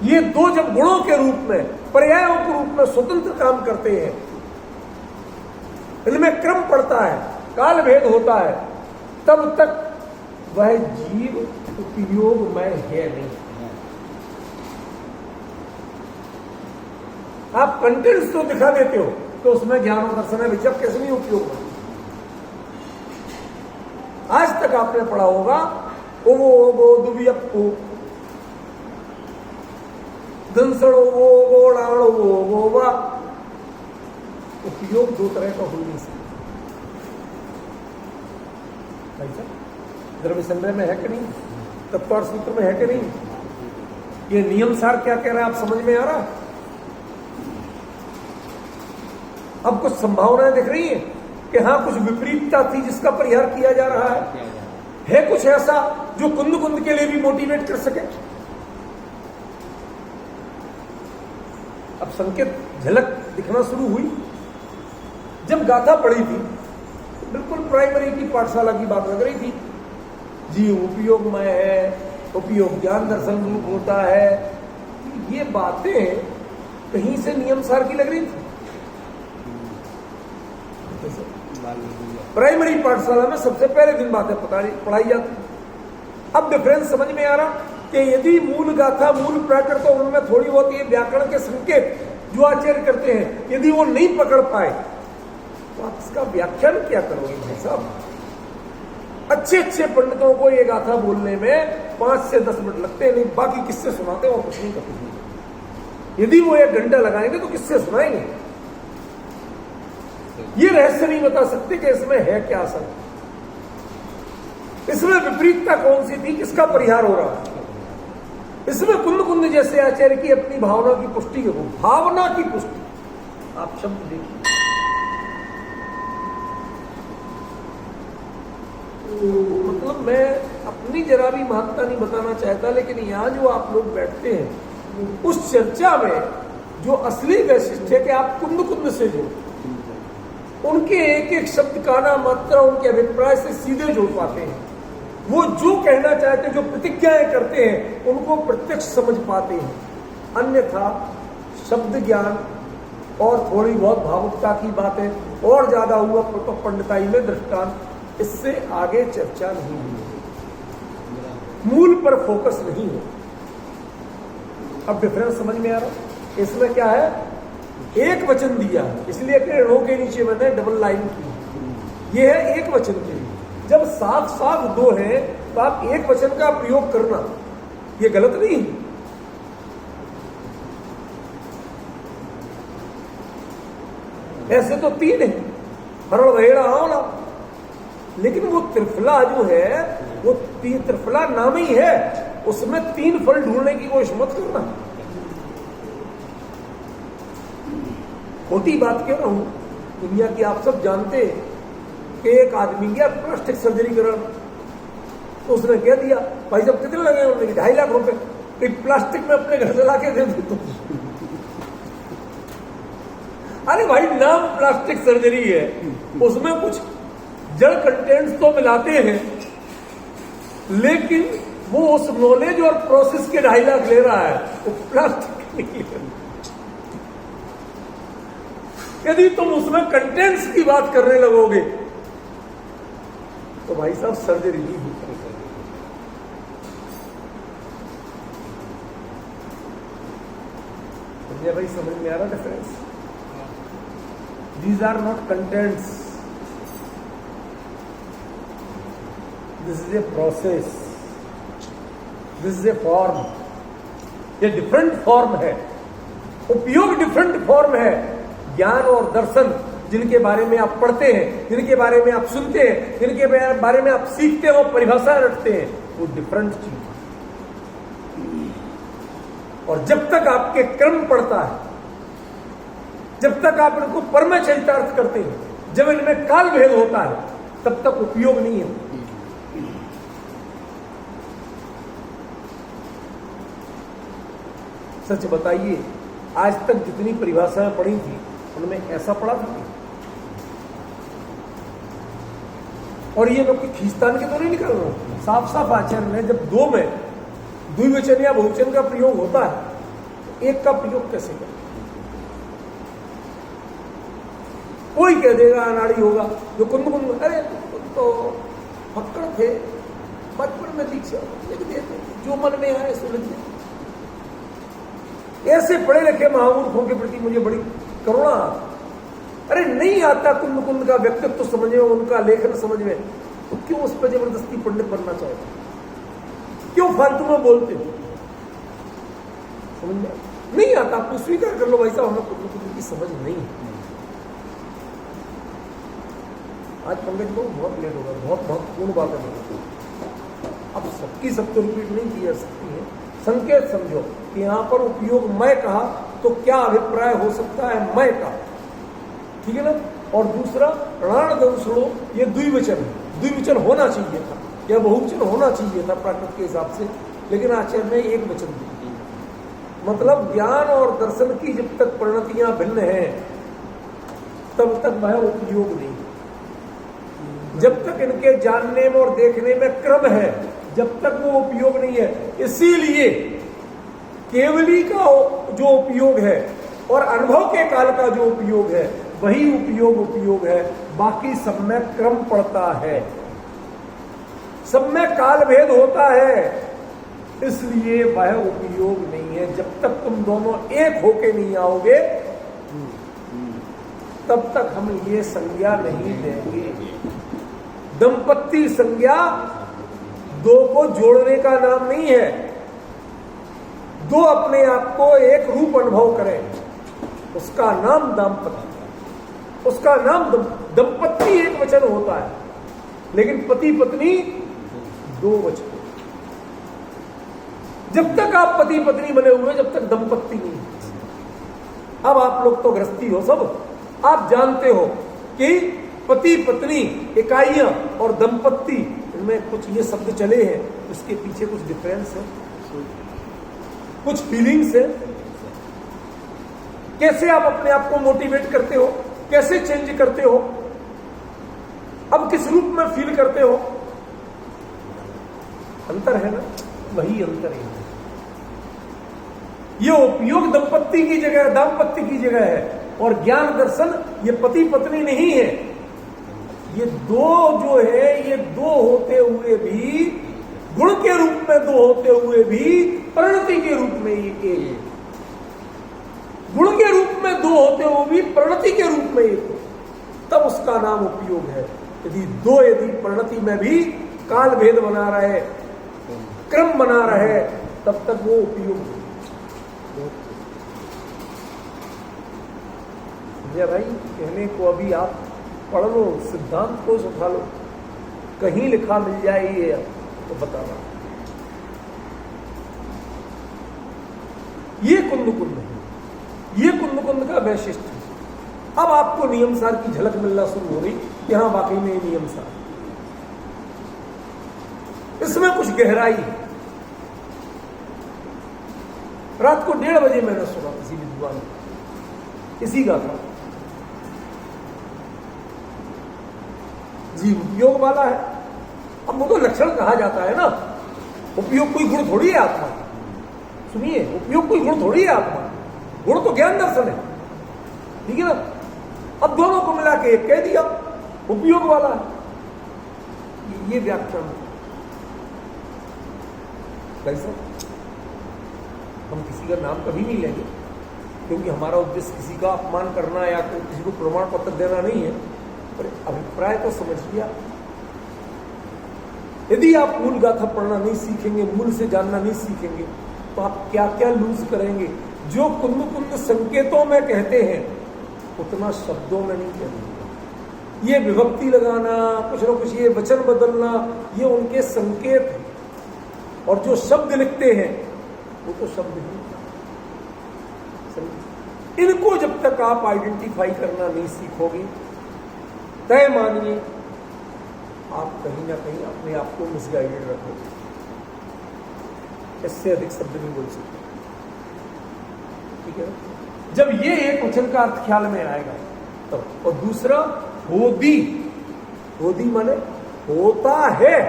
ये दो जब गुणों के रूप में, पर्यायों के रूप में स्वतंत्र काम करते हैं, इनमें क्रम पड़ता है, काल भेद होता है, तब तक वह जीव उपयोग में है नहीं। आप कंटेंट्स तो दिखा देते हो तो उसमें ज्ञान और दर्शन है, जब कैसे नहीं उपयोग में। आज तक आपने पढ़ा होगा ओवो ओगो दुबियप्पू दंसड़ो वो गोड़ाड़ो वो गोवा। उपयोग दो तरह का हो नहीं सकता। द्रव्य संग्रह में है कि नहीं, तत्पर सूत्र में है कि नहीं, ये नियम सार क्या कह रहा है, आप समझ में आ रहा? अब कुछ संभावनाएं दिख रही है कि हाँ कुछ विपरीतता थी जिसका परिहार किया जा रहा है कुछ ऐसा जो कुंद कुंद के लिए भी मोटिवेट कर सके। अब संकेत झलक दिखना शुरू हुई। जब गाथा पढ़ी थी तो बिल्कुल प्राइमरी की पाठशाला की बात लग रही थी। जीव उपयोगमय है, उपयोग ज्ञान दर्शन रूप होता है, ये बातें कहीं से नियम सार की लग रही थी। प्राइमरी पाठशाला में सबसे पहले दिन बातें पढ़ाई जाती। अब डिफरेंस समझ में आ रहा कि यदि मूल गाथा, मूल प्राकृत, उनमें थोड़ी बहुत ये व्याकरण के संकेत जो आचार्य करते हैं, यदि वो नहीं पकड़ पाए तो आप इसका व्याख्यान क्या करोगे भाई साहब? अच्छे अच्छे पंडितों को ये गाथा बोलने में 5 से 10 मिनट लगते हैं, नहीं बाकी किससे सुनाते हैं, वो कुछ नहीं करते। यदि वो 1 घंटा लगाएंगे तो किससे सुनाएंगे? ये रहस्य नहीं बता सकते कि इसमें है क्या असल, इसमें विपरीतता कौन सी थी, किसका परिहार हो रहा है। इसमें कुंद कुंद जैसे आचार्य की अपनी भावना की पुष्टि के, भावना की पुष्टि, आप शब्द देखिए। मतलब मैं अपनी जरा भी महत्ता नहीं बताना चाहता, लेकिन यहां जो आप लोग बैठते हैं उस चर्चा में जो असली वैशिष्ट है कि आप कुंद कुंद से जो उनके एक एक शब्द का ना मात्रा उनके अभिप्राय से सीधे जोड़ पाते हैं। वो जो कहना चाहते हैं, जो प्रतिज्ञाएं करते हैं, उनको प्रत्यक्ष समझ पाते हैं। अन्यथा शब्द ज्ञान और थोड़ी बहुत भावुकता की बातें और ज्यादा हुआ तो पंडिताई में दृष्टांत, इससे आगे चर्चा नहीं हुई, मूल पर फोकस नहीं है। अब डिफरेंस समझ में आ रहा? इसमें क्या है, एक वचन दिया इसलिए ऋणों के नीचे मैंने डबल लाइन की, ये है एक वचन के लिए। जब साफ साफ दो है तो आप एक वचन का प्रयोग करना ये गलत नहीं है। ऐसे तो 3 है, हरड़ बहेड़ा आंवला, लेकिन वो त्रिफला जो है वो त्रिफला नाम ही है, उसमें 3 फल ढूंढने की कोशिश मत करना। खोटी बात क्यों ना हूं, दुनिया की आप सब जानते हैं कि एक आदमी गया प्लास्टिक सर्जरी कराने, तो उसने कह दिया भाई साहब कितने लगे? उन्होंने 2.5 लाख रुपए प्लास्टिक में अपने घर से ला के दे दो। अरे भाई नाम प्लास्टिक सर्जरी है, उसमें कुछ जड़ कंटेंट्स तो मिलाते हैं, लेकिन वो उस नॉलेज और प्रोसेस के 2.5 लाख ले रहा है, वो प्लास्टिक नहीं ले रहा। यदि तुम उसमें कंटेंट्स की बात करने लगोगे तो भाई साहब सर्जरी नहीं हो सकती। भाई समझ में आ रहा difference? These are not contents, this is a process, this is a form. ये डिफरेंट फॉर्म है, उपयोग डिफरेंट फॉर्म है। ज्ञान और दर्शन जिनके बारे में आप पढ़ते हैं, जिनके बारे में आप सुनते हैं, जिनके बारे में आप सीखते हो, परिभाषा रखते हैं, वो डिफरेंट चीज है। और जब तक आपके क्रम पड़ता है, जब तक आप इनको परम चरितार्थ करते हैं, जब इनमें काल भेद होता है, तब तक उपयोग नहीं है। सच बताइए, आज तक जितनी परिभाषाएं पढ़ी थी उनमें ऐसा पढ़ा था? और ये मैं खींचतान के तो नहीं निकाल रहा हूं, साफ साफ आचरण में जब दो में द्विवचन या बहुवचन का प्रयोग होता है, एक का प्रयोग कैसे करें? कोई कह देगा अनाड़ी होगा, जो कुंद कुंद, अरे कुंद तो फक्कड़ थे, बचपन में दीक्षा लिख देते, जो मन में आए सो लिख देते। ऐसे पढ़े लिखे महामूर्खों के प्रति मुझे बड़ी करुणा। अरे नहीं आता कुंद कुंद का व्यक्तित्व समझ में, उनका लेखन समझ में, तो क्यों उस पर जबरदस्ती पंडित बनना चाहते? क्यों फालतू में बोलते हो? समझ में नहीं आता, आप स्वीकार कर लो भाई साहब, हमें कुंद कुंद की समझ नहीं है। आज पंडित को बहुत लेट होगा, बहुत महत्वपूर्ण बात है। अब सबकी सब तो रिपीट नहीं की जा सकती है। संकेत समझो कि यहां पर उपयोग मैं कहा तो क्या अभिप्राय हो सकता है मैं का, ठीक है ना? और दूसरा प्राण दंसुड़ो, ये द्विवचन है, द्विवचन होना चाहिए था या बहुवचन होना चाहिए था प्राकृत के हिसाब से, लेकिन आचार्य ने एक वचन दिया। मतलब ज्ञान और दर्शन की जब तक परिणतियां भिन्न हैं तब तक वह उपयोग नहीं। जब तक इनके जानने में और देखने में क्रम है, जब तक वो उपयोग नहीं है। इसीलिए केवली का जो उपयोग है और अनुभव के काल का जो उपयोग है, वही उपयोग है। बाकी सब में क्रम पड़ता है, सब में काल भेद होता है, इसलिए वह उपयोग नहीं है। जब तक तुम दोनों एक होके नहीं आओगे तब तक हम ये संज्ञा नहीं देंगे। दंपत्ति संज्ञा दो को जोड़ने का नाम नहीं है। दो अपने आप को एक रूप अनुभव करें, उसका नाम दाम्पत्य, उसका नाम दंपत्ति एक वचन होता है, लेकिन पति पत्नी दो वचन। जब तक आप पति पत्नी बने हुए, जब तक दंपत्ति नहीं। अब आप लोग तो गृहस्थी हो सब, आप जानते हो कि पति पत्नी इकाइयां और दंपत्ति, इनमें कुछ ये शब्द चले हैं, इसके पीछे कुछ डिफरेंस है, कुछ फीलिंग्स है। कैसे आप अपने आप को मोटिवेट करते हो, कैसे चेंज करते हो, अब किस रूप में फील करते हो, अंतर है ना? वही अंतर है। ये उपयोग दंपत्ति की जगह, दाम्पत्य की जगह है, और ज्ञान दर्शन ये पति पत्नी नहीं है। ये दो जो है, ये दो होते हुए भी, गुण के रूप में दो होते हुए भी, परिणति के रूप में एक, गुण के रूप में दो होते हुए भी परिणति के रूप में एक, तब उसका नाम उपयोग है। यदि परिणति में भी काल भेद बना रहे, क्रम बना रहे, तब तक वो उपयोग है। भाई कहने को अभी आप पढ़ लो, सिद्धांत को उठा लो, कहीं लिखा मिल जाए ये तो बताना। ये कुंद कुंद है, ये कुंद कुंद का वैशिष्ट है। अब आपको नियम सार की झलक मिलना शुरू हो रही, यहां वाकई में नियम सार, इसमें कुछ गहराई है। रात को 1:30 बजे मैंने सुना किसी विद्वान, इसी का था जी, उपयोग वाला है। अब वो तो लक्षण कहा जाता है ना, उपयोग कोई गुण थोड़ी है आत्मा। सुनिए, उपयोग कोई गुण थोड़ी है आत्मा, गुण तो ज्ञान दर्शन है, ठीक है ना। अब दोनों को मिला के एक कह दिया उपयोग वाला है। ये व्याख्यान कैसा, हम किसी का नाम कभी नहीं लेंगे, क्योंकि हमारा उद्देश्य किसी का अपमान करना या किसी को प्रमाण पत्र देना नहीं है, पर अभिप्राय तो समझ लिया। यदि आप मूल गाथा पढ़ना नहीं सीखेंगे, मूल से जानना नहीं सीखेंगे, तो आप क्या क्या लूज करेंगे। जो कुंद कुंद संकेतों में कहते हैं उतना शब्दों में नहीं कहेंगे। ये विभक्ति लगाना, कुछ ना कुछ ये वचन बदलना, ये उनके संकेत हैं। और जो शब्द लिखते हैं वो तो शब्द ही, इनको जब तक आप आइडेंटिफाई करना नहीं सीखोगे, तय मानिए आप कहीं ना कहीं अपने आप को मिसगाइडेड रखोगे। इससे अधिक शब्द नहीं बोल सकते, ठीक है। जब ये एक वचन का अर्थ ख्याल में आएगा तब। और दूसरा होदी, होदी माने होता है।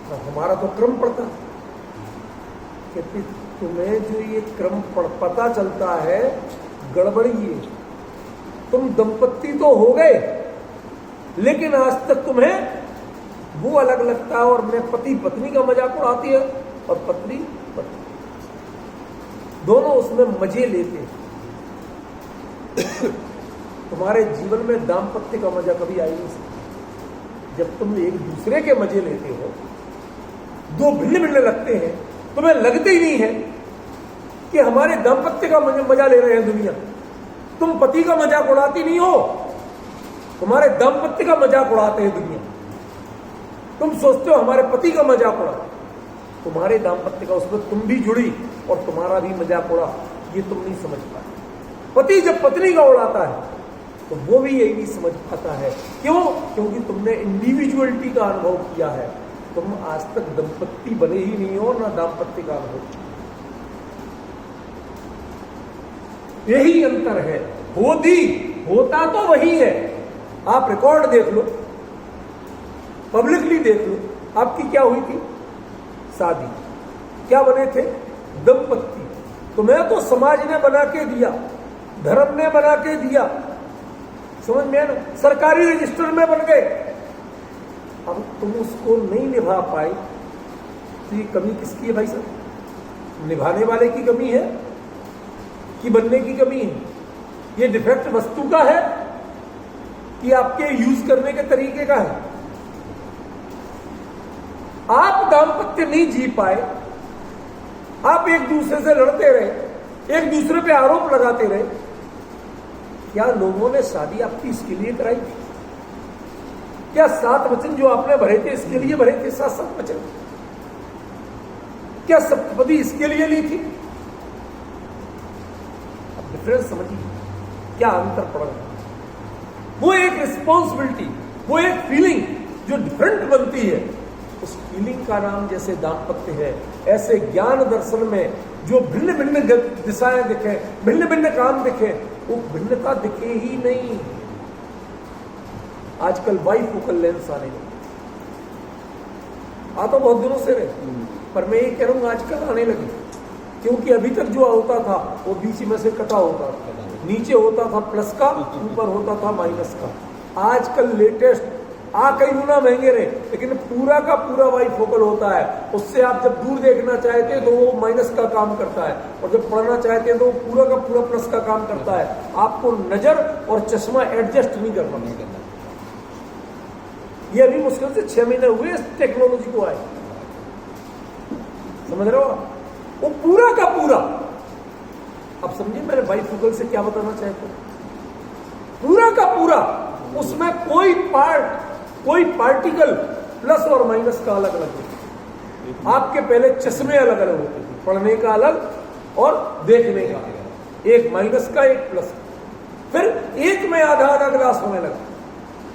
तो हमारा तो क्रम पड़ता कि तुम्हें जो ये क्रम पता चलता है, गड़बड़ी है। तुम दंपत्ति तो हो गए, लेकिन आज तक तुम्हें वो अलग लगता है, और मैं पति पत्नी का मजाक उड़ाती है और पत्नी पत्नी, दोनों उसमें मजे लेते हैं। तुम्हारे जीवन में दाम्पत्य का मजा कभी आई नहीं सकता। जब तुम एक दूसरे के मजे लेते हो, दो भिन्न भिन्न लगते हैं, तुम्हें लगते ही नहीं है कि हमारे दाम्पत्य का मजा ले रहे हैं दुनिया। तुम पति का मजाक उड़ाती नहीं हो, तुम्हारे दाम्पत्य का मजाक उड़ाते हैं दुनिया। तुम सोचते हो हमारे पति का मजाक उड़ा, तुम्हारे दाम्पत्य का, उसमें तुम भी जुड़ी और तुम्हारा भी मजाक उड़ा। ये तुम नहीं समझ पाए। पति जब पत्नी का उड़ाता है तो वो भी यही नहीं समझ पाता है। क्यों? क्योंकि तुमने इंडिविजुअलिटी का अनुभव किया है। तुम आज तक दंपत्ति बने ही नहीं हो, ना दाम्पत्य का अनुभव। यही अंतर है। होदी, होता तो वही है। आप रिकॉर्ड देख लो, पब्लिकली देख लो, आपकी क्या हुई थी शादी, क्या बने थे दंपत्ति। तुम्हें तो समाज ने बना के दिया, धर्म ने बना के दिया, समझ में ना, सरकारी रजिस्टर में बन गए। अब तुम उसको नहीं निभा पाए तो ये कमी किसकी है भाई साहब? निभाने वाले की कमी है कि बनने की कमी है? ये डिफेक्ट वस्तु का है कि आपके यूज करने के तरीके का है? आप दाम्पत्य नहीं जी पाए, आप एक दूसरे से लड़ते रहे, एक दूसरे पे आरोप लगाते रहे। क्या लोगों ने शादी आपकी इसके लिए कराई थी? क्या 7 वचन जो आपने भरे थे इसके लिए भरे थे? 7 वचन क्या सप्तपदी इसके लिए ली थी? अब डिफरेंस समझिए, क्या अंतर पड़ रहा है। वो एक रिस्पॉन्सिबिलिटी, वो एक फीलिंग जो डिफरेंट बनती है, उस फीलिंग का नाम जैसे दाम्पत्य है, ऐसे ज्ञान दर्शन में जो भिन्न भिन्न दिशाएं दिखे, भिन्न भिन्न काम दिखे, वो भिन्नता दिखे ही नहीं। आजकल बाइफोकल लेंस आने लगे, आ तो बहुत दिनों से रहे, पर मैं ये कह रहा हूं आजकल आने लगे। क्योंकि अभी तक जो होता था वो बीच में से कटा होता था, नीचे होता था प्लस का, ऊपर होता था माइनस का। आजकल लेटेस्ट कई गुना महंगे रहे, लेकिन पूरा का पूरा बाइफोकल होता है। उससे आप जब दूर देखना चाहते हैं तो वो माइनस का काम करता है, और जब पढ़ना चाहते हैं तो वो पूरा का पूरा प्लस का काम करता है। आपको नजर और चश्मा एडजस्ट नहीं करना। ये अभी मुश्किल से 6 महीने हुए इस टेक्नोलॉजी को आए, समझ रहे हो? वो पूरा का पूरा, अब समझिए मेरे बाइफोकल से क्या बताना चाहते हैं। पूरा का पूरा, उसमें कोई पार्ट, कोई पार्टिकल प्लस और माइनस का अलग अलग होता। आपके पहले चश्मे अलग अलग होते थे, पढ़ने का अलग और देखने का, एक माइनस का एक प्लस। फिर एक में आधा आधा गिलास होने लगा,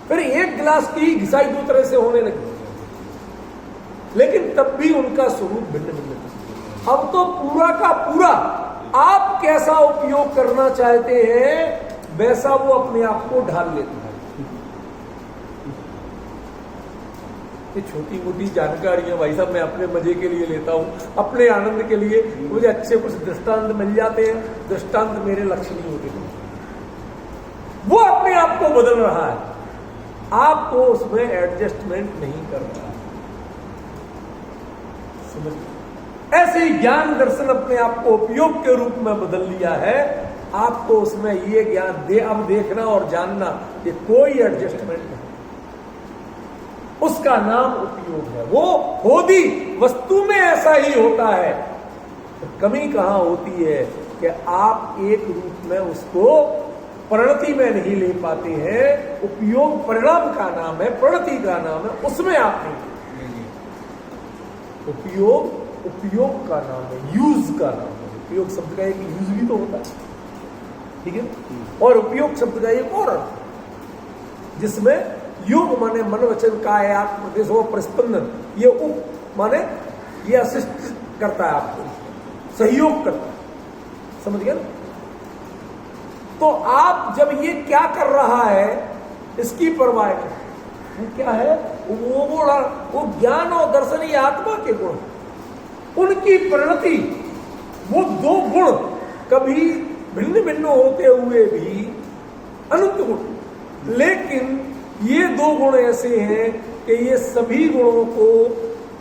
फिर एक गिलास की घिसाई 2 तरह से होने लगी, लेकिन तब भी उनका स्वरूप भिन्न भिन्न था। अब तो पूरा का पूरा आप कैसा उपयोग करना चाहते हैं वैसा वो अपने आप को ढाल लेता है। ये छोटी मोटी जानकारियां भाई साहब मैं अपने मजे के लिए लेता हूँ, अपने आनंद के लिए। मुझे अच्छे कुछ दृष्टांत मिल जाते हैं, दृष्टांत मेरे लक्ष्य नहीं होते। वो अपने आप को बदल रहा है, आपको उसमें एडजस्टमेंट नहीं कर रहा है। समझ, ऐसे ही ज्ञान दर्शन अपने आप को उपयोग के रूप में बदल लिया है। आपको उसमें ये ज्ञान अब देखना और जानना कि कोई एडजस्टमेंट नहीं, उसका नाम उपयोग है। वो होदी वस्तु में ऐसा ही होता है। तो कमी कहां होती है कि आप एक रूप में उसको परिणति में नहीं ले पाते हैं। उपयोग परिणाम का नाम है, परिणति का नाम है, उसमें आप नहीं। उपयोग का नाम है, यूज का नाम है। उपयोग शब्द का एक यूज भी तो होता है, ठीक है। और उपयोग शब्द का एक और अर्थ, जिसमें योग माने मन वचन काया आत्मदेश व परिस्पंदन, ये उप माने ये असिस्ट करता है, आपको सहयोग करता है। समझ गए? तो आप जब ये क्या कर रहा है इसकी परवाह नहीं। वो क्या है? वो ज्ञान और दर्शन, ये आत्मा के गुण, उनकी परिणति, वो दो गुण कभी भिन्न भिन्न होते हुए भी अनंत गुण, लेकिन ये दो गुण ऐसे हैं कि ये सभी गुणों को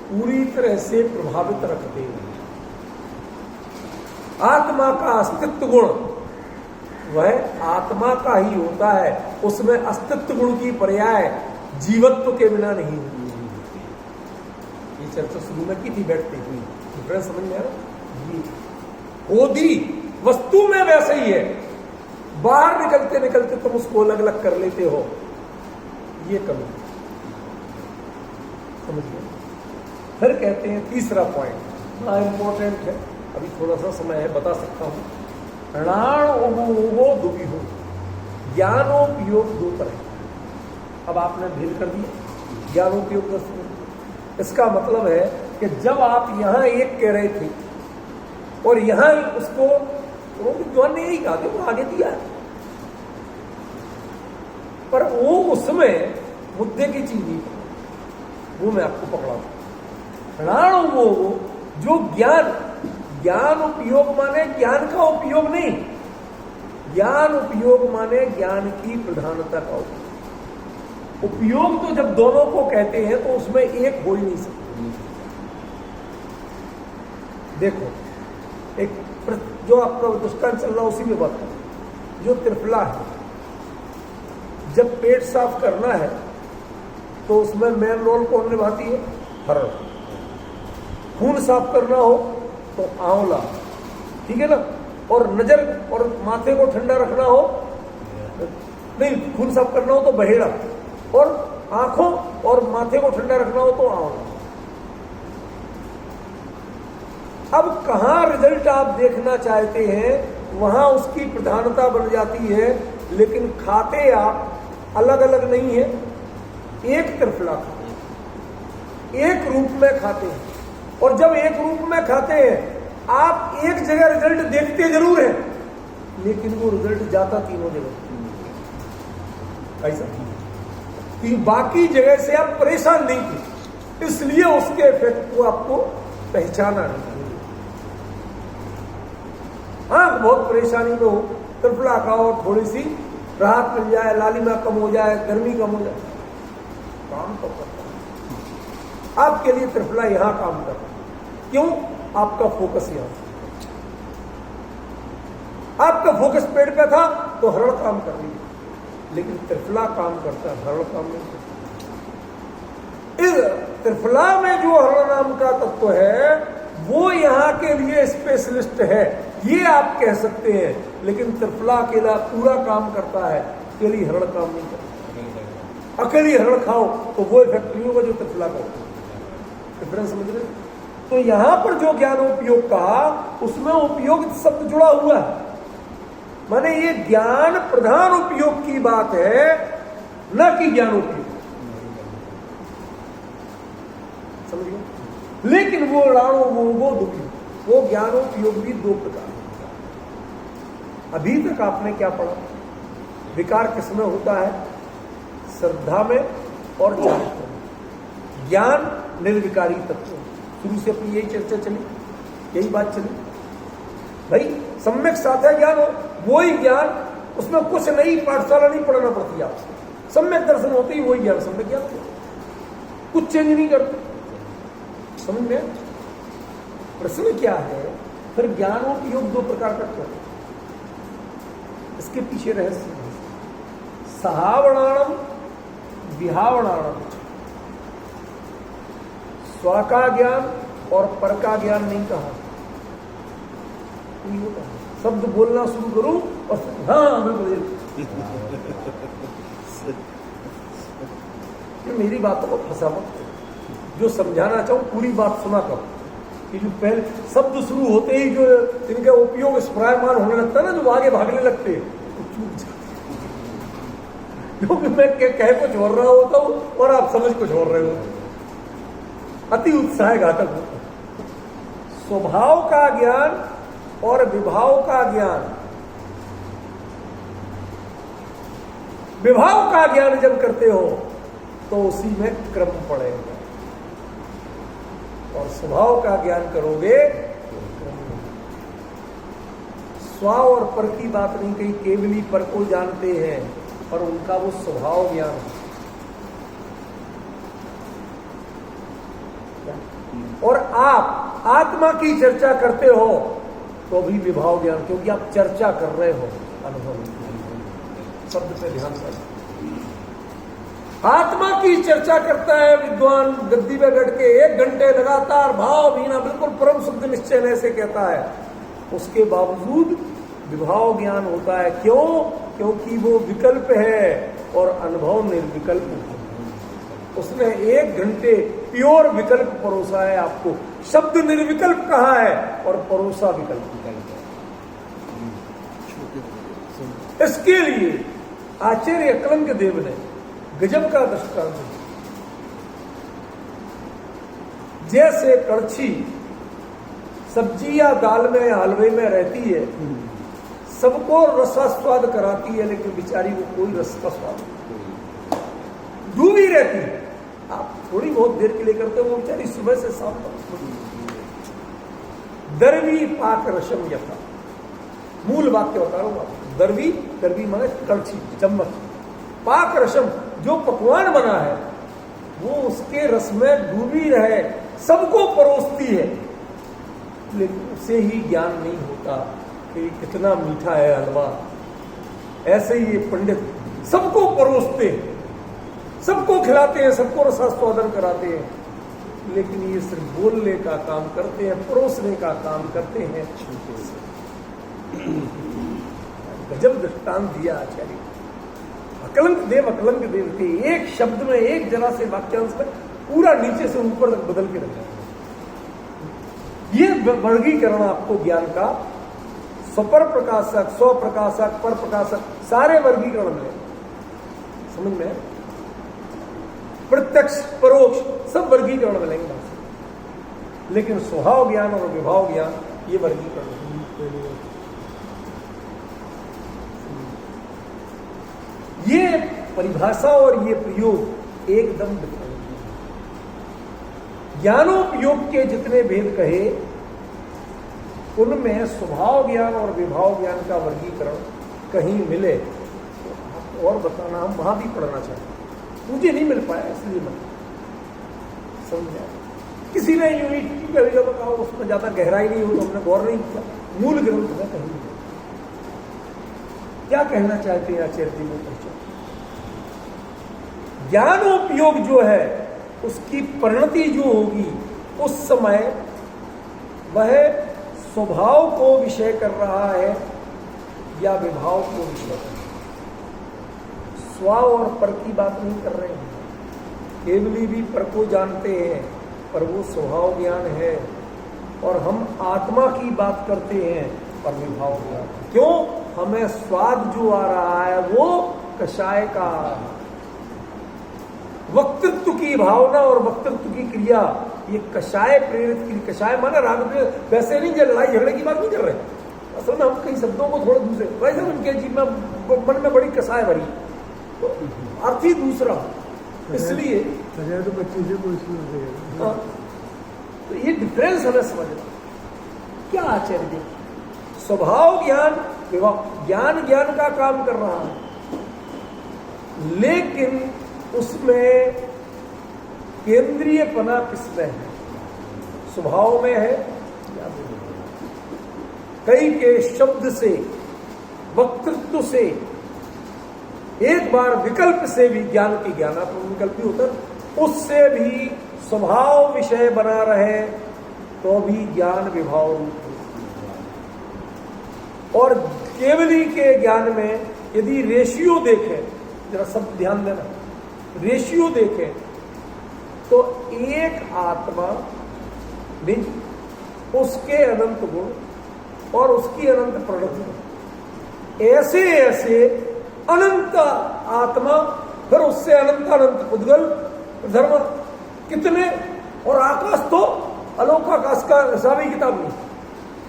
पूरी तरह से प्रभावित रखते हैं। आत्मा का अस्तित्व गुण वह आत्मा का ही होता है, उसमें अस्तित्व गुण की पर्याय जीवत्व के बिना नहीं होती। ये चर्चा शुरू में की थी बैठती हुई, डिफरेंस समझ में आ रहा? होदी वस्तु में वैसे ही है, बाहर निकलते निकलते तुम उसको अलग अलग कर लेते हो, ये कमी। समझ गए? फिर कहते हैं तीसरा पॉइंट बड़ा इंपॉर्टेंट है, अभी थोड़ा सा समय है, बता सकता हूं। णाण उगो दुबी हो, ज्ञानोपयोग दो तरह। अब आपने भेद कर दिया ज्ञानोपयोग दो। इसका मतलब है कि जब आप यहां एक कह रहे थे और यहां उसको विद्वान ने यही कहा कि वो आगे दिया है, पर वो उसमें मुद्दे की चीज नहीं, वो मैं आपको पकड़ा। णाण वो जो ज्ञान उपयोग माने ज्ञान का उपयोग नहीं, ज्ञान उपयोग माने ज्ञान की प्रधानता का उपयोग। उपयोग तो जब दोनों को कहते हैं तो उसमें एक हो ही नहीं सकता। देखो, एक जो आपका दृष्टांत चल रहा उसी में बात करें। जो त्रिफला है, जब पेट साफ करना है तो उसमें मेन रोल कौन निभाती है? हरण। खून साफ करना हो तो आंवला, ठीक है ना। और नजर और माथे को ठंडा रखना हो, नहीं, खून साफ करना हो तो बहेड़ा, और आंखों और माथे को ठंडा रखना हो तो आंवला। अब कहां रिजल्ट आप देखना चाहते हैं वहां उसकी प्रधानता बन जाती है, लेकिन खाते आप अलग अलग नहीं है। एक त्रिफला खाते हैं, एक रूप में खाते हैं, और जब एक रूप में खाते हैं आप एक जगह रिजल्ट देखते जरूर है, लेकिन वो रिजल्ट जाता तीनों जगह ऐसा, बाकी जगह से आप परेशान नहीं थे, इसलिए उसके इफेक्ट को आपको पहचाना नहीं। हाँ, बहुत परेशानी में हो, त्रिफला खाओ, थोड़ी सी राहत मिल जाए, लालिमा कम हो जाए, गर्मी कम हो जाए, काम तो करता है आपके लिए। त्रिफला यहां काम करता है, क्यों? आपका फोकस यहां, आपका फोकस पेट पे था तो हरण काम कर रही है, लेकिन त्रिफला काम करता है, हरण काम नहीं करता। इस त्रिफला में जो हरण नाम का तत्व है वो यहां के लिए स्पेशलिस्ट है, ये आप कह सकते हैं, लेकिन त्रिफला अकेला पूरा काम करता है, अकेली हरण काम नहीं करता। अकेली हरण खाओ तो वो इफेक्ट नहीं होगा जो त्रिफला का होगा। डिफरेंस समझ रहे? तो यहां पर जो ज्ञानोपयोग कहा उसमें उपयोग शब्द जुड़ा हुआ है, माने ये ज्ञान प्रधान उपयोग की बात है, न कि ज्ञानोपयोग। समझ गए? लेकिन वो राणो वो दुखी, वो ज्ञानोपयोग भी दो प्रकार। अभी तक आपने क्या पढ़ा? विकार किसमें होता है? श्रद्धा में और चारित्र में। ज्ञान निर्विकारी तत्व। शुरू से अपनी यही चर्चा चली, यही बात चली भाई। सम्यक साध्य ज्ञान हो, वही ज्ञान, उसमें कुछ नई पाठशाला नहीं पढ़ना पड़ती आपसे। सम्यक दर्शन होते ही वही ज्ञान सम्यक ज्ञान, कुछ चेंज नहीं करते। समझ में? प्रश्न क्या है फिर? ज्ञानोपयोग दो प्रकार का क्यों? इसके पीछे रहस्य है। सहावणाणम विहावणाणम, स्व का ज्ञान और पर का ज्ञान नहीं कहा। शब्द बोलना शुरू करूं और हाँ बिल्कुल मेरी बातों को फंसा मत। जो समझाना चाहूं पूरी बात सुना करो। कि जो पहले शब्द शुरू होते ही जो इनका उपयोग स्मरायमान होने लगता है ना, जो आगे भागने लगते हैं, क्योंकि मैं कह कुछ हो रहा होता हूं और आप समझ कुछ हो रहे हो। अति उत्साह घातक होता है। स्वभाव का ज्ञान और विभाव का ज्ञान, विभाव का ज्ञान जब करते हो तो उसी में क्रम पड़ेगा, और स्वभाव का ज्ञान करोगे। स्व और पर की बात नहीं कही, केवली पर को जानते हैं, पर उनका वो स्वभाव ज्ञान है। और आप आत्मा की चर्चा करते हो तो भी विभाव ज्ञान, क्योंकि आप चर्चा कर रहे हो अनुभव। शब्द पे ध्यान से। आत्मा की चर्चा करता है विद्वान गद्दी में बैठ के 1 घंटे लगातार भाव भीना बिल्कुल परम शुद्ध निश्चय ऐसे कहता है, उसके बावजूद विभाव ज्ञान होता है। क्यों? क्योंकि वो विकल्प है और अनुभव निर्विकल्प है। उसने 1 घंटे प्योर विकल्प परोसा है आपको। शब्द निर्विकल्प कहा है और परोसा विकल्प है। इसके लिए आचार्य कलंक देव ने गजब का दृष्टांत दिया। जैसे कड़छी सब्जी या दाल में हलवे में रहती है, सबको रसास्वाद कराती है, लेकिन बेचारी को कोई रस का स्वाद डूबी रहती है। आप थोड़ी बहुत देर के लिए करते हो, वो बेचारी सुबह से शाम तक। दरवी पाक रसम यथा, मूल वाक्य बता रहा हूं। दरवी, दरवी माने कड़छी, चम्मच। पाक रसम, जो पकवान बना है वो उसके रस में डूबी रहे, सबको परोसती है, लेकिन उसे ही ज्ञान नहीं होता कि कितना मीठा है हलवा। ऐसे ही ये पंडित सबको परोसते हैं, सबको खिलाते हैं, सबको रसास्वादन कराते हैं, लेकिन ये सिर्फ बोलने का काम करते हैं, परोसने का काम करते हैं। छोटे से गजब दृष्टांत दिया आचार्य। अकलंक देव के एक शब्द में, एक जरा से वाक्यांश में पूरा नीचे से ऊपर तक बदल के रखा। ये वर्गीकरण आपको ज्ञान का स्वपर प्रकाशक, स्वप्रकाशक, पर प्रकाशक, सारे वर्गीकरण मिले। समझ में? प्रत्यक्ष, परोक्ष सब वर्गीकरण मिलेंगे, लेकिन स्वभाव ज्ञान और विभाव ज्ञान ये वर्गीकरण। ये परिभाषा और ये प्रयोग एकदम डिफरेंट है। ज्ञानोपयोग के जितने भेद कहे, उनमें स्वभाव ज्ञान और विभाव ज्ञान का वर्गीकरण कहीं मिले तो और बताना, हम वहां भी पढ़ना चाहते। मुझे नहीं मिल पाया, इसलिए मैं समझा। किसी ने यूनिटी कभी जब कहा उसमें ज्यादा गहराई नहीं हो तो हमने गौर नहीं किया। मूल ग्रंथ में कहीं नहीं। क्या कहना चाहते हैं आचार्य जी? में ज्ञानोपयोग जो है उसकी परिणति जो होगी, उस समय वह स्वभाव को विषय कर रहा है या विभाव को विषय कर रहा है। स्व और पर की बात नहीं कर रहे हैं। केवली भी पर को जानते हैं, पर वो स्वभाव ज्ञान है, और हम आत्मा की बात करते हैं पर विभाव ज्ञान। क्यों? हमें स्वाद जो आ रहा है वो कषाय का, वक्तृत्व की भावना और वक्तृत्व की क्रिया, ये कषाय प्रेरित की। कषाय माना राग प्रेरित, वैसे नहीं लड़ाई झगड़े की बात नहीं कर रहे। असल में हम कई शब्दों को थोड़ा दूसरे, वैसे उनके जीव में मन में बड़ी कषाय भरी, तो अर्थ ही दूसरा। इसलिए हजार तो 25 से कोई इसमें हो जाएगा। हाँ, तो ये डिफरेंस हमें समझना। क्या आचार्य स्वभाव ज्ञान विभाव ज्ञान ज्ञान का काम कर रहा है, लेकिन उसमें केंद्रीयपना किसमें है? स्वभाव में है या विभाव? कई के शब्द से, वक्तृत्व से, एक बार विकल्प से भी ज्ञान की ज्ञानात्मक विकल्प भी होता है, उससे भी स्वभाव विषय बना रहे तो भी ज्ञान विभाव रूप है। और केवली के ज्ञान में यदि रेशियो देखें, जरा सब ध्यान देना, रेशियो देखें तो एक आत्मा निज, उसके अनंत गुण और उसकी अनंत प्रवृत्ति, ऐसे ऐसे अनंत आत्मा, फिर उससे अनंत अनंत पुद्गल धर्म कितने, और आकाश तो अलोकाकाश का हिसाब ही किताब नहीं,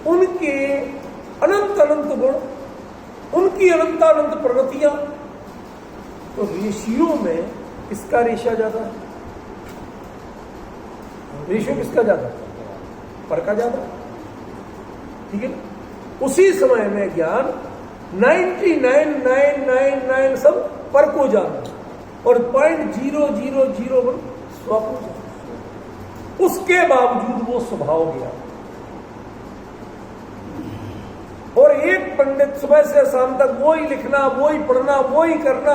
उनके अनंत अनंत गुण, उनकी अनंत अनंत प्रगतियां। तो रेशियो में किसका रेशा ज्यादा है? रेशियो किसका ज्यादा? पर का ज्यादा, ठीक है। उसी समय में ज्ञान 99,999 सब पर को जाना और 0.0001 स्व को जाना, उसके बावजूद वो स्वभाव ज्ञान। और एक पंडित सुबह से शाम तक वो ही लिखना, वो ही पढ़ना, वो ही करना,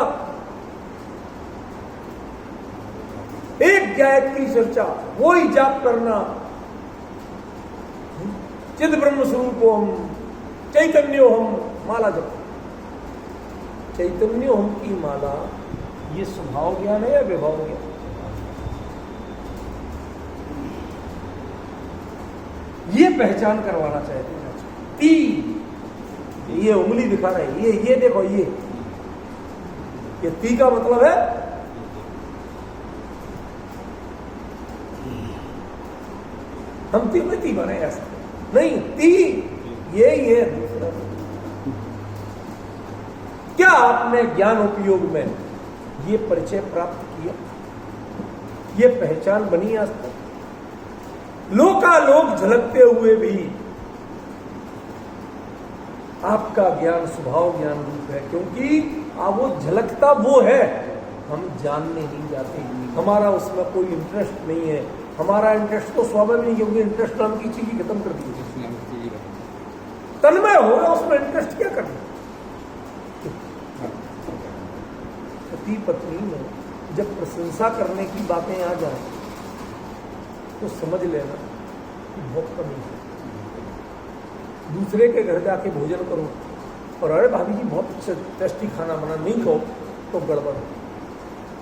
एक गायत्री चर्चा, वो ही जाप करना, चिद ब्रह्म स्वरूपोहम चैतन्योहम माला जप, चैतन्योहम की माला, ये स्वभाव ज्ञान है या विभाव ज्ञान? ये पहचान करवाना चाहते हैं। ती, ये उंगली दिखा रहे हैं, ये देखो, ये ती का मतलब है हम ती में ती बने, ऐसा नहीं, ती ये दूसरा। क्या आपने ज्ञान उपयोग में ये परिचय प्राप्त किया? ये पहचान बनी आज तक? लोकालोक झलकते हुए भी आपका ज्ञान स्वभाव ज्ञान रूप है, क्योंकि वो झलकता वो है, हम जानने नहीं जाते, हमारा उसमें कोई इंटरेस्ट नहीं है। हमारा इंटरेस्ट तो स्वाभाविक नहीं, क्योंकि इंटरेस्ट नाम की चीज ही खत्म कर दी। तन्मय होगा, उसमें इंटरेस्ट क्या करना? पति पत्नी में जब प्रशंसा करने की बातें आ जाए तो समझ लेना कि बहुत कमी है। दूसरे के घर जाके भोजन करो और अरे भाभी जी बहुत अच्छा टेस्टी खाना बना, नहीं कहो तो गड़बड़ है।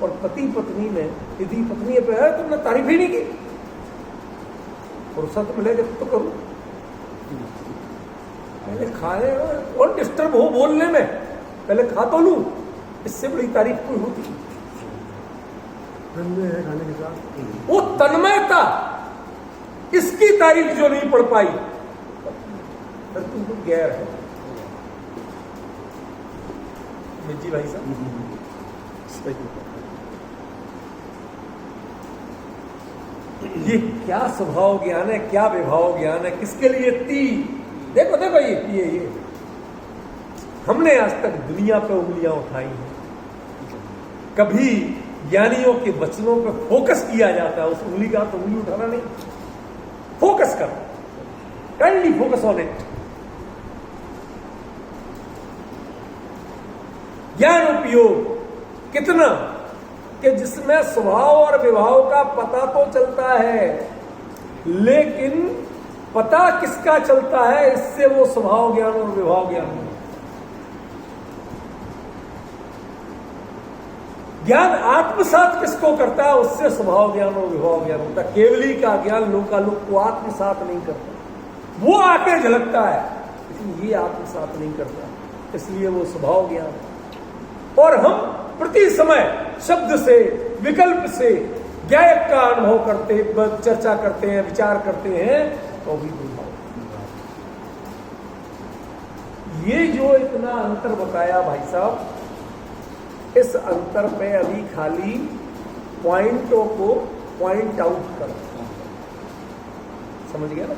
और पति पत्नी में यदि पत्नी पे है, तुमने तारीफ ही नहीं की, फुर्सत मिलेगा तो करो, पहले खाए और डिस्टर्ब हो बोलने में, पहले खा तो लूं, इससे बड़ी तारीफ कोई होती? तन्मय है खाने के साथ, वो तन्मयता, इसकी तारीफ जो नहीं पढ़ पाई, फिर तुमको गैर है। मिर्जी भाई साहब, ये क्या स्वभाव ज्ञान है, क्या विभाव ज्ञान है, किसके लिए ती? देखो देखो, ये हमने आज तक दुनिया पे उंगलियां उठाई हैं, कभी ज्ञानियों के वचनों पे फोकस किया जाता है, उस उंगली का तो उंगली उठाना नहीं, फोकस कर, काइंडली फोकस ऑन इट। ज्ञान उपयोग कितना कि जिसमें स्वभाव और विभाव का पता तो चलता है, लेकिन पता किसका चलता है, इससे वो स्वभाव ज्ञान और विभाव ज्ञान। ज्ञान आत्मसात किसको करता है, उससे स्वभाव ज्ञान और विभाव ज्ञान होता है। केवली का ज्ञान लोकालोक को आत्मसात नहीं करता, वो आके झलकता है, लेकिन ये आत्मसात नहीं करता, इसलिए वो स्वभाव ज्ञान है। और हम प्रति समय शब्द से, विकल्प से ज्ञायक का अनुभव करते, चर्चा करते हैं, विचार करते हैं, तो भी विभाव। ये जो इतना अंतर बताया भाई साहब, इस अंतर पे अभी खाली पॉइंटों को पॉइंट आउट कर। समझ गया ना?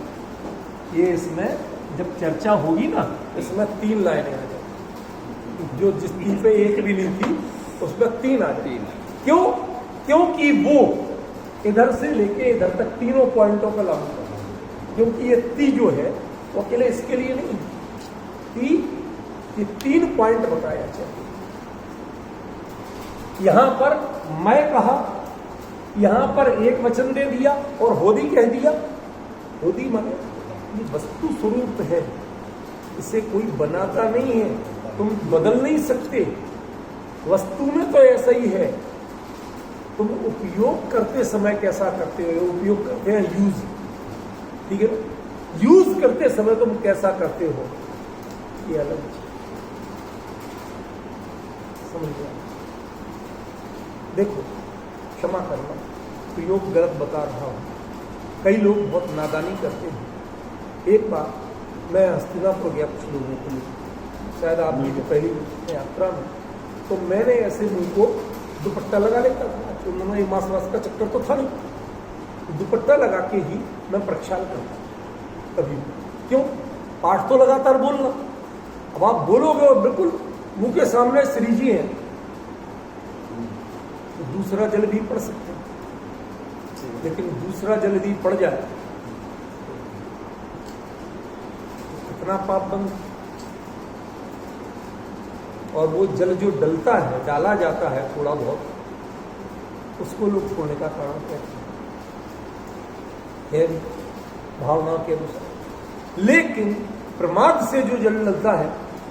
ये इसमें जब चर्चा होगी ना, इसमें 3 लाइनें आ जाएंगी। जो जिस 3 पे एक भी नहीं थी उसमें 3 आ जाएंगी। क्यों? क्योंकि वो इधर से लेके इधर तक तीनों पॉइंटों पर लागू कर। क्योंकि ये ती जो है वो अकेले इसके लिए नहीं, ती ये 3 पॉइंट बताया चाहिए। यहां पर मैं कहा, यहां पर एक वचन दे दिया और होदी कह दिया। होदी माने ये वस्तु स्वरूप है, इसे कोई बनाता नहीं है, तुम बदल नहीं सकते। वस्तु में तो ऐसा ही है, तुम उपयोग करते समय कैसा करते हो? उपयोग करते हैं यूज, ठीक है ना? यूज करते समय तुम कैसा करते हो, ये अलग चीज। समझ गया? देखो, क्षमा करना, प्रयोग गलत बता रहा हूं। कई लोग बहुत नादानी करते हैं। एक बार मैं हस्तिनापुर गया कुछ लोगों के लिए, शायद आप मेरी पहली यात्रा में, तो मैंने ऐसे मुंह को दुपट्टा लगा लेता था। उन्होंने मास का चक्कर तो था नहीं, दुपट्टा लगा के ही मैं प्रक्षाल करता कभी। क्यों? पाठ तो लगातार बोलना। अब आप बोलोगे और बिल्कुल मुंह के सामने श्री जी हैं, तो दूसरा जल भी पढ़ सकते हैं, लेकिन दूसरा जल यदि पड़ जाए तो कितना पाप बंद। और वो जल जो डलता है, डाला जाता है थोड़ा बहुत, उसको लोग छोड़ने का कारण कहते हैं भावना के अनुसार। लेकिन प्रमाद से जो जल डलता है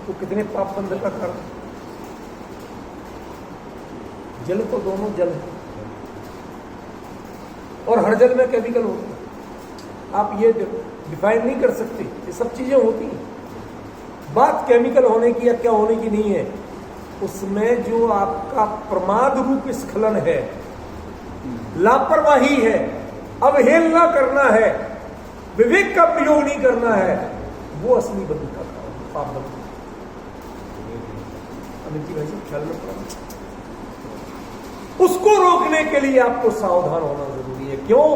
वो कितने पाप बंध का कारण। जल तो दोनों जल है और हर जल में केमिकल होते हैं। आप ये डिफाइन नहीं कर सकते, ये सब चीजें होती हैं। बात केमिकल होने की या क्या होने की नहीं है, उसमें जो आपका प्रमाद रूप स्खलन है, लापरवाही है, अवहेलना करना है, विवेक का प्रयोग नहीं करना है, वो असली बंध का कारण, पाप बंध। अमित जी भाई साहब ख्याल में पड़ा। उसको रोकने के लिए आपको सावधान होना जरूरी है। क्यों?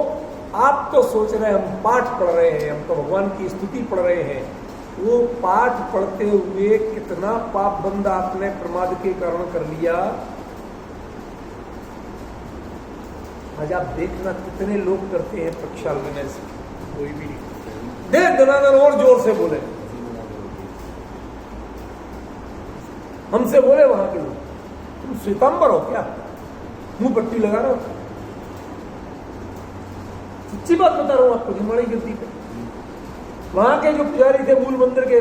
आप तो सोच रहे हैं हम पाठ पढ़ रहे हैं, हम तो भगवान की स्तुति पढ़ रहे हैं। वो पाठ पढ़ते हुए कितना पाप बंद आपने प्रमाद के कारण कर लिया। आज आप देखना कितने लोग करते हैं प्रक्षाल लेने से, कोई भी नहीं। दे दनादन और जोर से बोले, हमसे बोले वहां के लोग, तुम श्वेतांबर हो क्या? मुंह पट्टी लगा रहे हो? सच्ची बात बता रहा हूं आपको, जिनवाड़ी गिरती पे वहां के जो पुजारी थे मूल मंदिर के,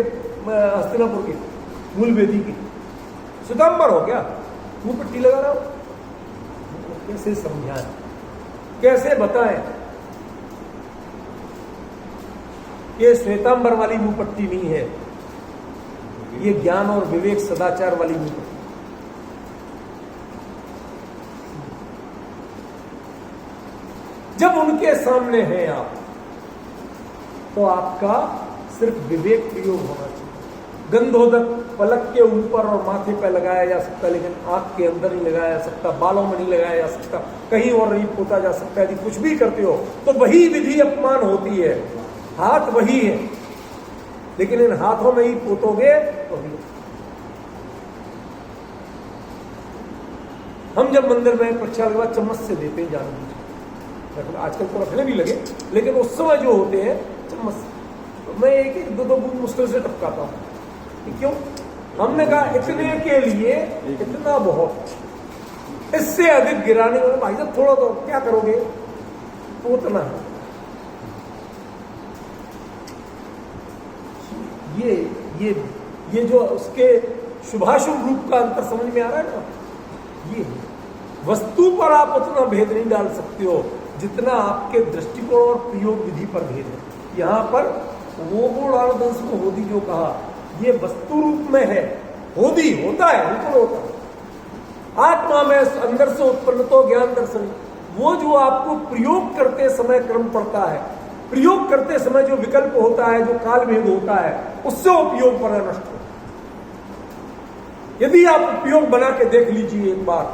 हस्तिनापुर के मूल वेदी के, श्वेतांबर हो क्या? मुंह पट्टी लगा रहा हो? कैसे समझाएं, कैसे बताएं? ये श्वेतांबर वाली मुंह पट्टी नहीं है, ये ज्ञान और विवेक सदाचार वाली मुंह पट्टी। जब उनके सामने हैं आप, तो आपका सिर्फ विवेक प्रयोग होना चाहिए। गंधोदक पलक के ऊपर और माथे पे लगाया जा सकता, लेकिन आंख के अंदर नहीं लगाया जा सकता, बालों में नहीं लगाया जा सकता, कहीं और नहीं पोता जा सकता। यदि कुछ भी करते हो तो वही विधि अपमान होती है। हाथ वही है, लेकिन इन हाथों में ही पोतोगे तो भी। हम जब मंदिर में प्रक्षाल के बाद चम्मच से देते हैं, जान दीजिए, आजकल तो रखने भी लगे, लेकिन उस समय जो होते हैं चम्मच, तो मैं एक दो बूंद मुश्किल से टपकाता हूं। क्यों? हमने कहा इतने के लिए इतना बहुत, इससे अधिक गिराने में भाई साहब थोड़ा तो क्या करोगे, पोतना है। ये जो उसके शुभाशुभ रूप का अंतर समझ में आ रहा है ना, ये वस्तु पर आप उतना भेद नहीं डाल सकते हो जितना आपके दृष्टिकोण और प्रयोग विधि पर भेद है। यहां पर वो गुणानंद को होदी जो कहा, ये वस्तु रूप में है, होदी होता है, बिल्कुल होता है। आत्मा में अंदर से उत्पन्न तो ज्ञान दर्शन, वो जो आपको प्रयोग करते समय क्रम पड़ता है, प्रयोग करते समय जो विकल्प होता है, जो काल भेद होता है, उससे उपयोग पर नष्ट हो। यदि आप उपयोग बना के देख लीजिए एक बार,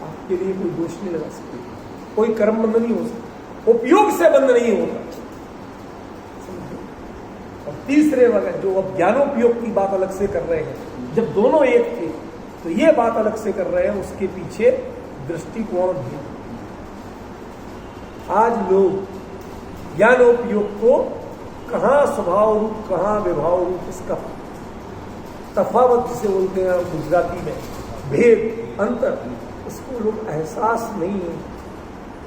आप के लिए कोई दोष नहीं लगा सकते, कोई कर्म बंध नहीं हो सकता, उपयोग से बंध नहीं होता। और तीसरे वक्त जो अब ज्ञानोपयोग की बात अलग से कर रहे हैं, जब दोनों एक थे तो ये बात अलग से कर रहे हैं, उसके पीछे दृष्टिकोण भी। आज लोग ज्ञानोपयोग को कहाँ स्वभाव रूप, कहाँ विभाव रूप, इसका तफावत जिसे बोलते हैं गुजराती में, भेद, अंतर, इसको लोग एहसास नहीं है।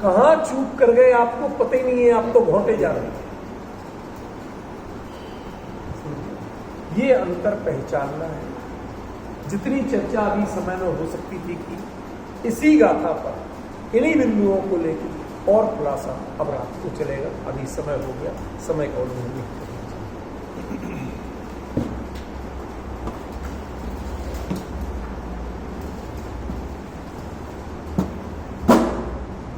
कहाँ चूक कर गए आपको पता ही नहीं है, आप तो घोंटे जा रहे हैं। ये अंतर पहचानना है। जितनी चर्चा अभी समय में हो सकती थी कि इसी गाथा पर, इन्हीं बिंदुओं को लेकर और खुलासा अब रात को चलेगा। अभी समय हो गया, समय का उल्लंघन नहीं।